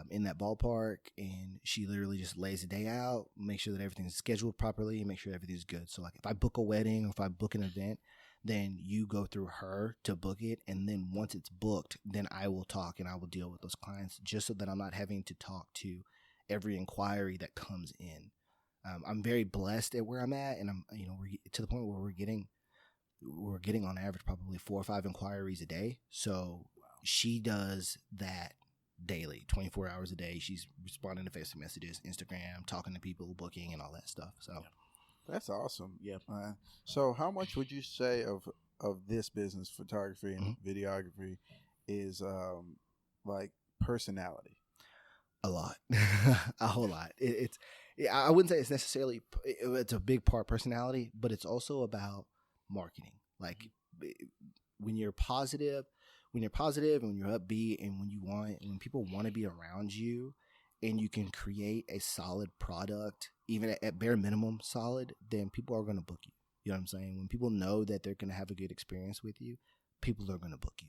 in that ballpark. And she literally just lays the day out, make sure that everything's scheduled properly, and make sure everything's good. So like if I book a wedding or if I book an event, then you go through her to book it. And then once it's booked, then I will talk and I will deal with those clients, just so that I'm not having to talk to every inquiry that comes in. I'm very blessed at where I'm at, and we're to the point where we're getting on average probably 4 or 5 inquiries a day. So she does that daily, 24 hours a day. She's responding to Facebook messages, Instagram, talking to people, booking, and all that stuff. So that's awesome. Yeah. So how much would you say of this business, photography and videography, is like personality? A lot, a whole lot. I wouldn't say it's necessarily, it's a big part personality, but it's also about marketing. Like when you're positive and when you're upbeat and when people want to be around you and you can create a solid product, even at bare minimum solid, then people are going to book you. You know what I'm saying? When people know that they're going to have a good experience with you, people are going to book you.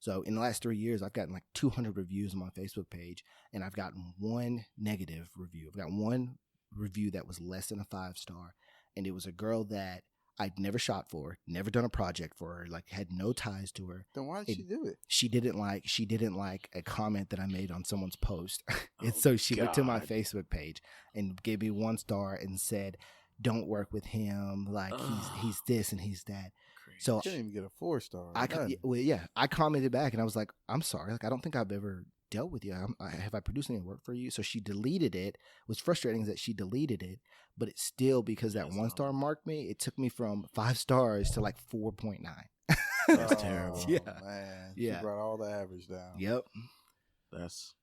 So in the last 3 years, I've gotten like 200 reviews on my Facebook page, and I've gotten 1 negative review. I've got one review that was less than a 5-star, and it was a girl that I'd never shot for, never done a project for her, like had no ties to her. Then why did she do it? She didn't like a comment that I made on someone's post. And so she went to my Facebook page and gave me 1 star and said, "Don't work with him. Like he's this and he's that." Crazy. So She didn't even get a 4-star. I commented back and I was like, "I'm sorry. Like I don't think I've ever dealt with you. Have I produced any work for you?" So she deleted it. What's frustrating is that she deleted it, but it's still because that 1 star marked me. It took me from 5 stars to like 4.9. That's terrible. Yeah. Man. Yeah. She brought all the average down. Yep. That's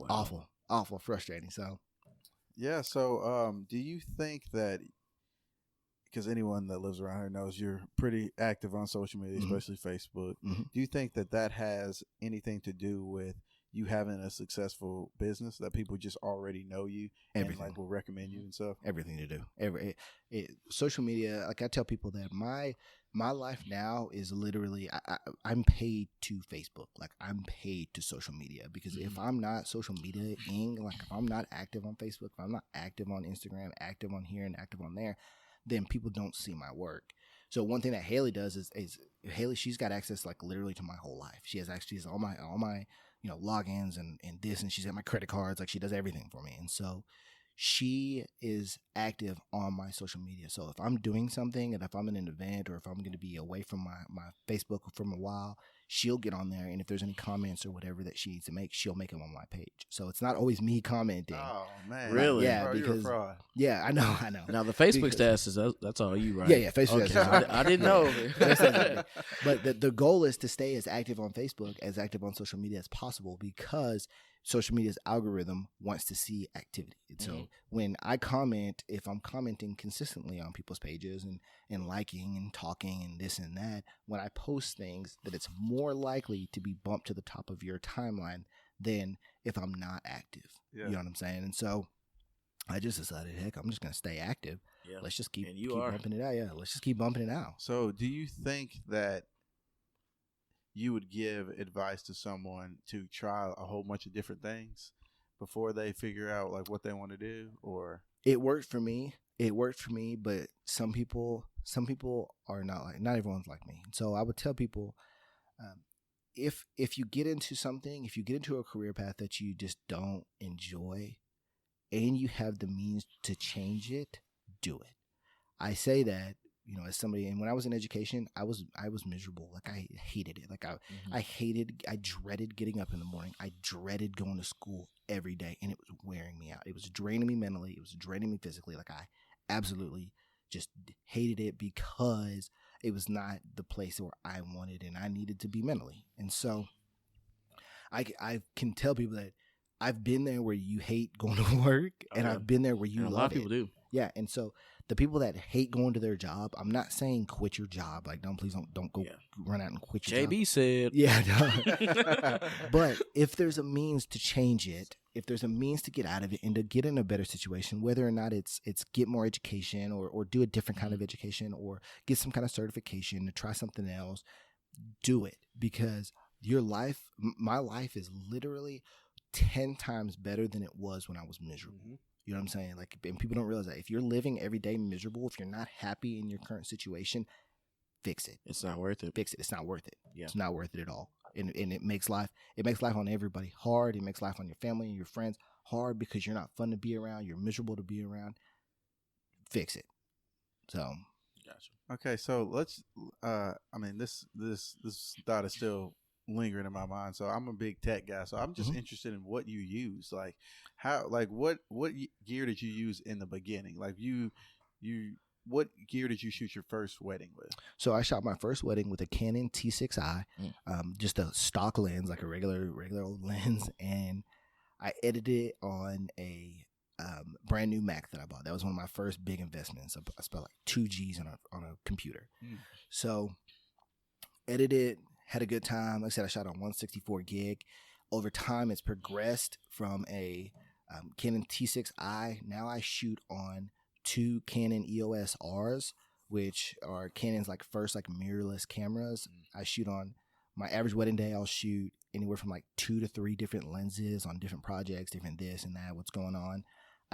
Awful, frustrating. So Yeah. So, do you think that, because anyone that lives around here knows you're pretty active on social media, Mhm. especially Facebook, Mhm. do you think that that has anything to do with you having a successful business, that people just already know you Everything. and like will recommend you and stuff? everything to do. Social media, like I tell people that my life now is literally I'm paid to Facebook. Like I'm paid to social media, because if I'm not social media-ing, like if I'm not active on Facebook, if I'm not active on Instagram, active on here and active on there, then people don't see my work. So one thing that Haley does is Haley, she's got access like literally to my whole life. She has all my logins and this, and she's got my credit cards. Like she does everything for me. And so she is active on my social media. So if I'm doing something, and if I'm in an event, or if I'm going to be away from my Facebook for a while, she'll get on there. And if there's any comments or whatever that she needs to make, she'll make them on my page. So it's not always me commenting. Oh man, Really? Yeah, Bro, you're a because fraud. yeah, I know. Now the Facebook Because- status that's all you, right? Yeah, Facebook Okay. status. I didn't know. But the goal is to stay as active on Facebook, as active on social media as possible, because social media's algorithm wants to see activity. And so when I comment, if I'm commenting consistently on people's pages and liking and talking and this and that, when I post things, that it's more likely to be bumped to the top of your timeline than if I'm not active. Yeah. You know what I'm saying? And so I just decided, heck, I'm just going to stay active. Yeah. Let's just keep, And you keep are. bumping it out. Yeah, let's just keep bumping it out. So, do you think that you would give advice to someone to try a whole bunch of different things before they figure out like what they want to do? Or It worked for me. But some people are not everyone's like me. So I would tell people, if you get into something, if you get into a career path that you just don't enjoy, and you have the means to change it, do it. I say that, as somebody, and when I was in education, I was miserable. Like I hated it. Like I dreaded getting up in the morning. I dreaded going to school every day, and it was wearing me out. It was draining me mentally. It was draining me physically. Like I absolutely just hated it, because it was not the place where I wanted and I needed to be mentally. And so I can tell people that I've been there where you hate going to work, and I've been there where you And love a lot of people it. do. Yeah, and so the people that hate going to their job, I'm not saying quit your job. Like, please don't go run out and quit your job. JB said. Yeah, no. But if there's a means to change it, if there's a means to get out of it and to get in a better situation, whether or not it's get more education or do a different kind of education or get some kind of certification to try something else, do it, because my life is literally 10 times better than it was when I was miserable. Mm-hmm. You know what I'm saying? Like, and people don't realize that if you're living every day miserable, if you're not happy in your current situation, fix it. It's not worth it. Fix it. It's not worth it. Yeah. It's not worth it at all. And it makes life on everybody hard. It makes life on your family and your friends hard, because you're not fun to be around. You're miserable to be around. Fix it. So. Gotcha. okay, so let's. This thought is still lingering in my mind. So I'm a big tech guy. So I'm just interested in what you use. Like what gear did you use in the beginning? Like what gear did you shoot your first wedding with? So I shot my first wedding with a Canon T6i, just a stock lens, like a regular old lens, and I edited it on a brand new Mac that I bought. That was one of my first big investments. I spent like 2 G's on a computer. So edited, had a good time. Like I said, I shot on 164 gig. Over time, it's progressed from a Canon T6i. Now I shoot on 2 Canon EOS Rs, which are Canon's first mirrorless cameras. I shoot on my average wedding day. I'll shoot anywhere from 2 to 3 different lenses on different projects, different this and that, what's going on.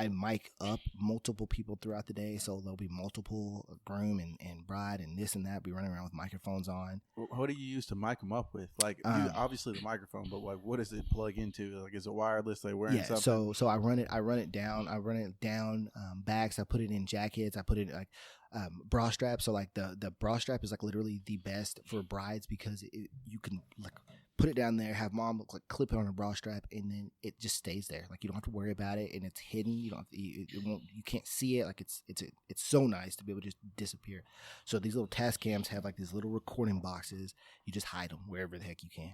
I mic up multiple people throughout the day, so there'll be multiple groom and bride and this and that. Be running around with microphones on. What do you use to mic them up with? Like, obviously the microphone, but like, what does it plug into? Like, is it wireless? They wearing something? So I run it down bags. I put it in jackets. I put it like bra straps. So like the bra strap is like literally the best for brides because you can like put it down there, have mom like clip it on a bra strap, and then it just stays there. Like you don't have to worry about it, and it's hidden. You don't you can't see it. Like it's so nice to be able to just disappear. So these little Tascams have like these little recording boxes. You just hide them wherever the heck you can.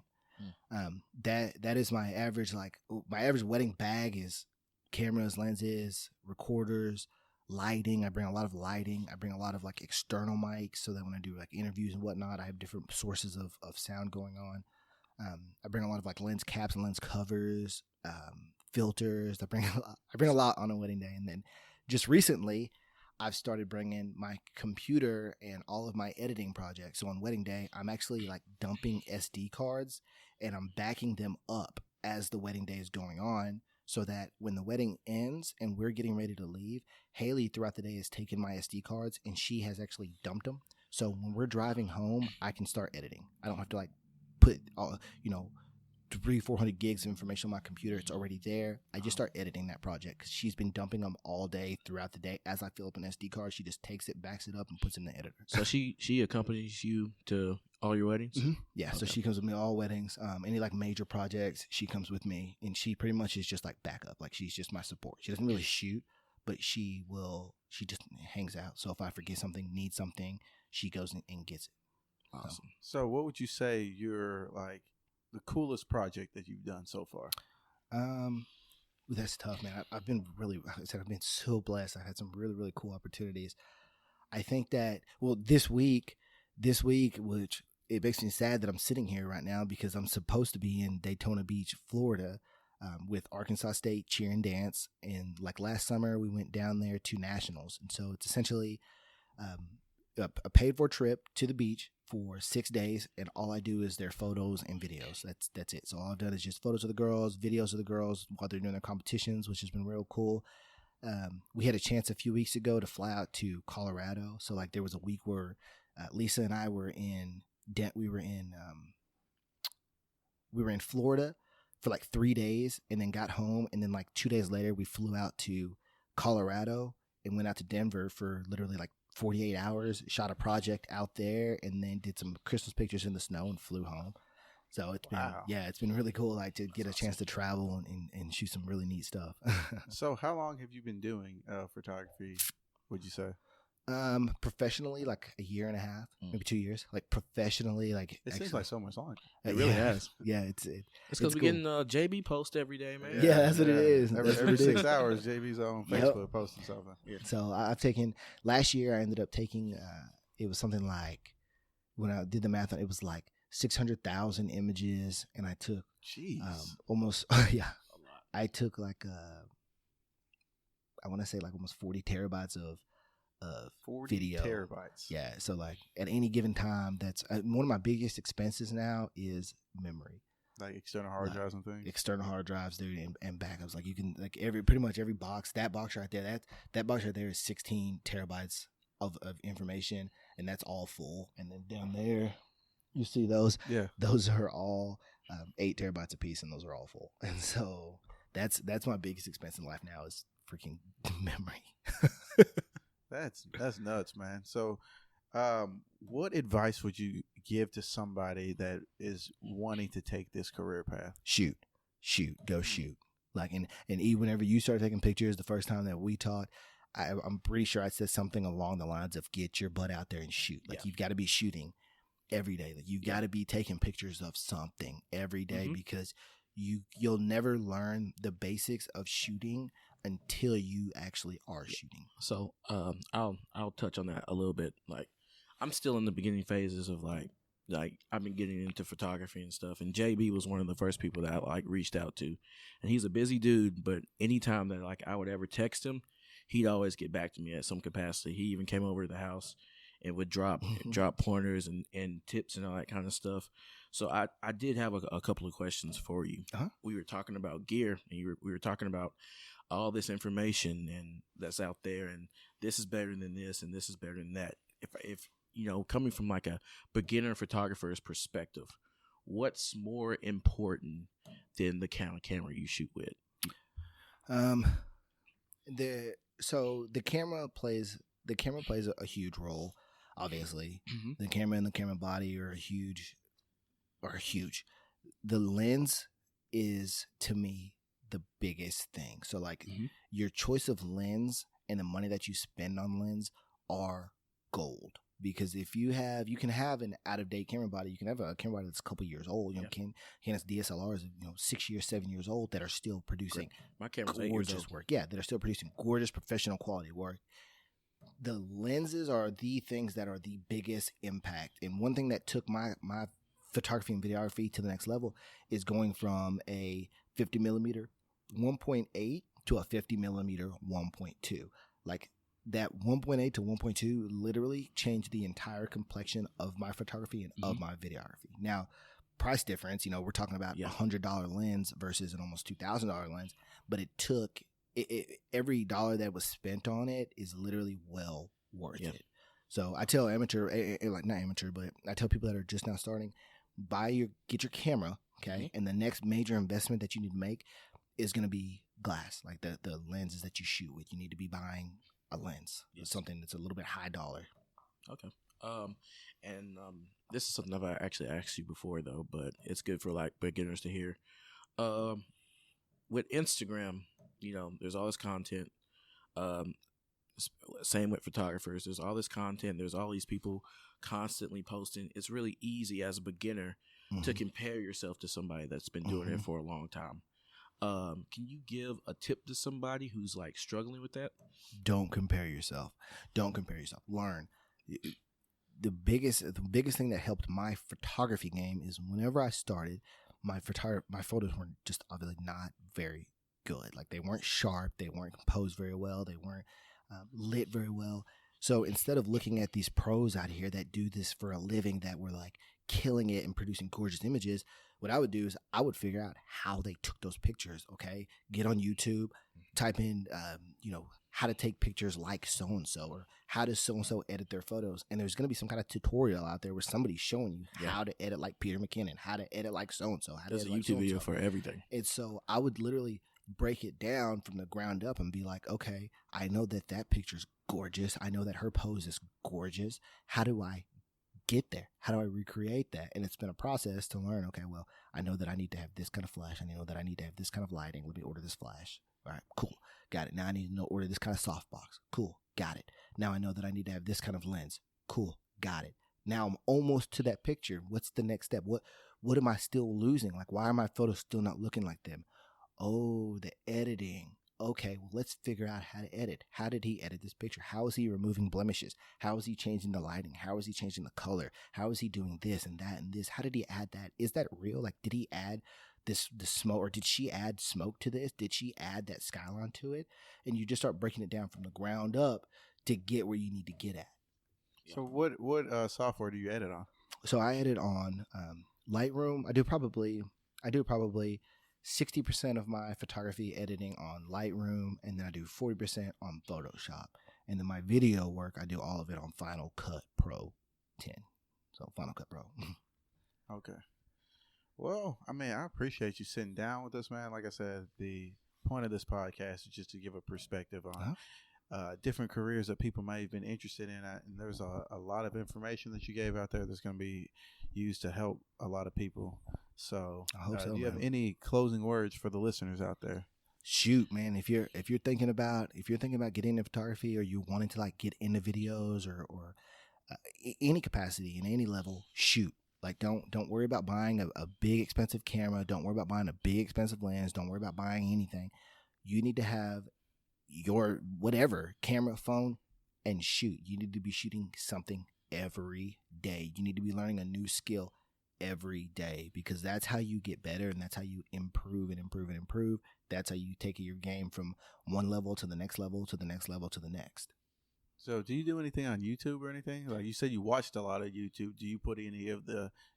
That is my average. Like my average wedding bag is cameras, lenses, recorders, lighting. I bring a lot of lighting. I bring a lot of like external mics so that when I do like interviews and whatnot, I have different sources of sound going on. I bring a lot of like lens caps and lens covers, filters. I bring a lot on a wedding day. And then just recently I've started bringing my computer and all of my editing projects. So on wedding day, I'm actually like dumping SD cards and I'm backing them up as the wedding day is going on so that when the wedding ends and we're getting ready to leave, Haley throughout the day is taking my SD cards and she has actually dumped them. So when we're driving home, I can start editing. I don't have to like put all, 300-400 gigs of information on my computer. It's already there. I just start editing that project because she's been dumping them all day throughout the day. As I fill up an SD card, she just takes it, backs it up, and puts it in the editor. So she accompanies you to all your weddings? Mm-hmm. Yeah, Okay. So she comes with me to all weddings. Any like major projects, she comes with me, and she pretty much is just like backup. Like she's just my support. She doesn't really shoot, but she just hangs out. So if I forget something, need something, she goes and gets it. Awesome. So what would you say you're like the coolest project that you've done so far? That's tough, man. I've been so blessed. I've had some really, really cool opportunities. I think that, this week, which it makes me sad that I'm sitting here right now because I'm supposed to be in Daytona Beach, Florida, with Arkansas State cheer and dance. And like last summer, we went down there to nationals. And so it's essentially a paid for trip to the beach for 6 days, and all I do is their photos and videos. That's it. So all I've done is just photos of the girls, videos of the girls while they're doing their competitions, which has been real cool. We had a chance a few weeks ago to fly out to Colorado. So like there was a week where Lisa and I were in Florida for like 3 days, and then got home, and then like 2 days later we flew out to Colorado and went out to Denver for literally like 48 hours, shot a project out there, and then did some Christmas pictures in the snow and flew home. So it's been, it's been really cool, like to get a chance to travel and shoot some really neat stuff. So how long have you been doing photography, would you say? Professionally, like a year and a half, maybe 2 years. Like professionally, like it seems like so much longer. It really has. Yeah, it's because we're getting JB post every day, man. Yeah, that's what it is. Every 6 hours, JB's on Facebook posting something. Yeah. So I've taken last year. I ended up taking. It was something like, when I did the math, it was like 600,000 images, and I took almost I took like I want to say like almost 40 terabytes of 40 video. Terabytes. Yeah, so like at any given time, that's one of my biggest expenses now is memory, like external hard drives and things. External hard drives, dude, and backups. Like you can like pretty much every box. That box right there, that box right there is 16 terabytes of information, and that's all full. And then down there, you see those. Yeah, those are all 8 terabytes a piece, and those are all full. And so that's my biggest expense in life now is freaking memory. That's nuts, man. So, what advice would you give to somebody that is wanting to take this career path? Shoot, go shoot. Like, and whenever you started taking pictures, the first time that we talked, I'm pretty sure I said something along the lines of get your butt out there and shoot. Like you've got to be shooting every day. Like you've got to be taking pictures of something every day, because you'll never learn the basics of shooting until you actually are shooting. So I'll touch on that a little bit. Like I'm still in the beginning phases of like I've been getting into photography and stuff, and JB was one of the first people that I like reached out to, and he's a busy dude, but anytime that like I would ever text him, he'd always get back to me at some capacity. He even came over to the house and would drop pointers and tips and all that kind of stuff. So I did have a couple of questions for you. We were talking about gear, and we were talking about all this information and that's out there, and this is better than this, and this is better than that. If coming from like a beginner photographer's perspective, what's more important than the kind of camera you shoot with? The camera plays a huge role. Obviously, the camera and the camera body are huge. The lens is, to me, the biggest thing. So like your choice of lens and the money that you spend on lens are gold. Because if you can have an out-of-date camera body. You can have a camera body that's a couple years old. Canon's DSLRs, 6 years, 7 years old that are still producing my camera's 8 years old. Work. Yeah, that are still producing gorgeous professional quality work. The lenses are the things that are the biggest impact. And one thing that took my photography and videography to the next level is going from a 50 millimeter 1.8 to a 50 millimeter 1.2. Like that 1.8 to 1.2 literally changed the entire complexion of my photography and of my videography. Now, price difference, we're talking about $100 lens versus an almost $2,000 lens, but it took every dollar that was spent on it is literally well worth it. So I tell not amateur, but I tell people that are just now starting, get your camera, okay? And the next major investment that you need to make is going to be glass, like the lenses that you shoot with. You need to be buying a lens, something that's a little bit high dollar. Okay. This is something I've actually asked you before though, but it's good for like beginners to hear. With Instagram, there's all this content. Same with photographers. There's all this content. There's all these people constantly posting. It's really easy as a beginner to compare yourself to somebody that's been doing it for a long time. Can you give a tip to somebody who's like struggling with that? Don't compare yourself. Learn. The biggest thing that helped my photography game is whenever I started, my photos were just obviously not very good. Like they weren't sharp. They weren't composed very well. They weren't lit very well. So instead of looking at these pros out here that do this for a living, that were like killing it and producing gorgeous images, what I would do is I would figure out how they took those pictures. Okay, get on YouTube, type in, how to take pictures like so and so, or how does so and so edit their photos. And there's going to be some kind of tutorial out there where somebody's showing you how to edit like Peter McKinnon, how to edit like so and so. There's a YouTube video for everything. And so I would literally break it down from the ground up and be like, okay, I know that picture's gorgeous. I know that her pose is gorgeous. How do I get there? How do I recreate that? And it's been a process to learn, okay, well, I know that I need to have this kind of flash. I know that I need to have this kind of lighting. Let me order this flash. All right, cool. Got it. Now I need to order this kind of softbox. Cool. Got it. Now I know that I need to have this kind of lens. Cool. Got it. Now I'm almost to that picture. What's the next step? What am I still losing? Like, why are my photos still not looking like them? Oh, the editing. Okay, well, let's figure out how to edit. How did he edit this picture? How is he removing blemishes? How is he changing the lighting? How is he changing the color? How is he doing this and that and this? How did he add that? Is that real? Like, did he add the smoke, or did she add smoke to this? Did she add that skyline to it? And you just start breaking it down from the ground up to get where you need to get at. So what software do you edit on? So I edit on Lightroom. I do probably 60% of my photography editing on Lightroom, and then I do 40% on Photoshop. And then my video work, I do all of it on Final Cut Pro 10. So Final Cut Pro. Okay. Well, I mean, I appreciate you sitting down with us, man. Like I said, the point of this podcast is just to give a perspective on different careers that people may have been interested in. And there's a lot of information that you gave out there that's going to be used to help a lot of people. So, I hope so, do you have any closing words for the listeners out there? Shoot, man, if you're thinking about getting into photography, or you wanting to like get into videos or any capacity in any level, shoot. Like, don't worry about buying a big expensive camera. Don't worry about buying a big expensive lens. Don't worry about buying anything. You need to have your whatever camera, phone, and shoot. You need to be shooting something every day. You need to be learning a new skill every day, because that's how you get better, and that's how you improve and improve and improve. That's how you take your game from one level to the next level to the next level to the next. So do you do anything on YouTube or anything? Like you said, you watched a lot of YouTube. Do you put any of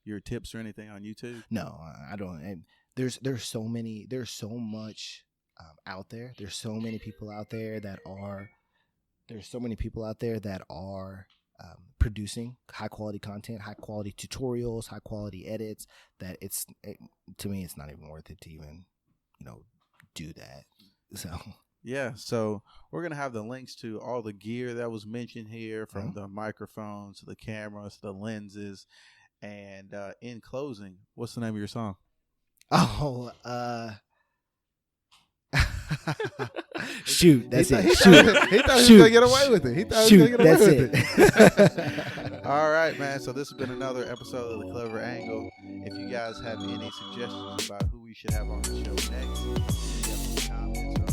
your tips or anything on YouTube? No, I don't. And there's so much out there. There's so many people out there that are. There's so many people out there that are producing high quality content, high quality tutorials, high quality edits. That to me, it's not even worth it to even, do that. So. Yeah, so we're going to have the links to all the gear that was mentioned here, from the microphones to the cameras to the lenses. And in closing, what's the name of your song? Oh, shoot, that's it. He Shoot, thought he was going to get away with it. He thought he was shoot, going to get away that's with it. it. All right, man. So this has been another episode of The Clever Angle. If you guys have any suggestions about who we should have on the show next, leave them in the comments or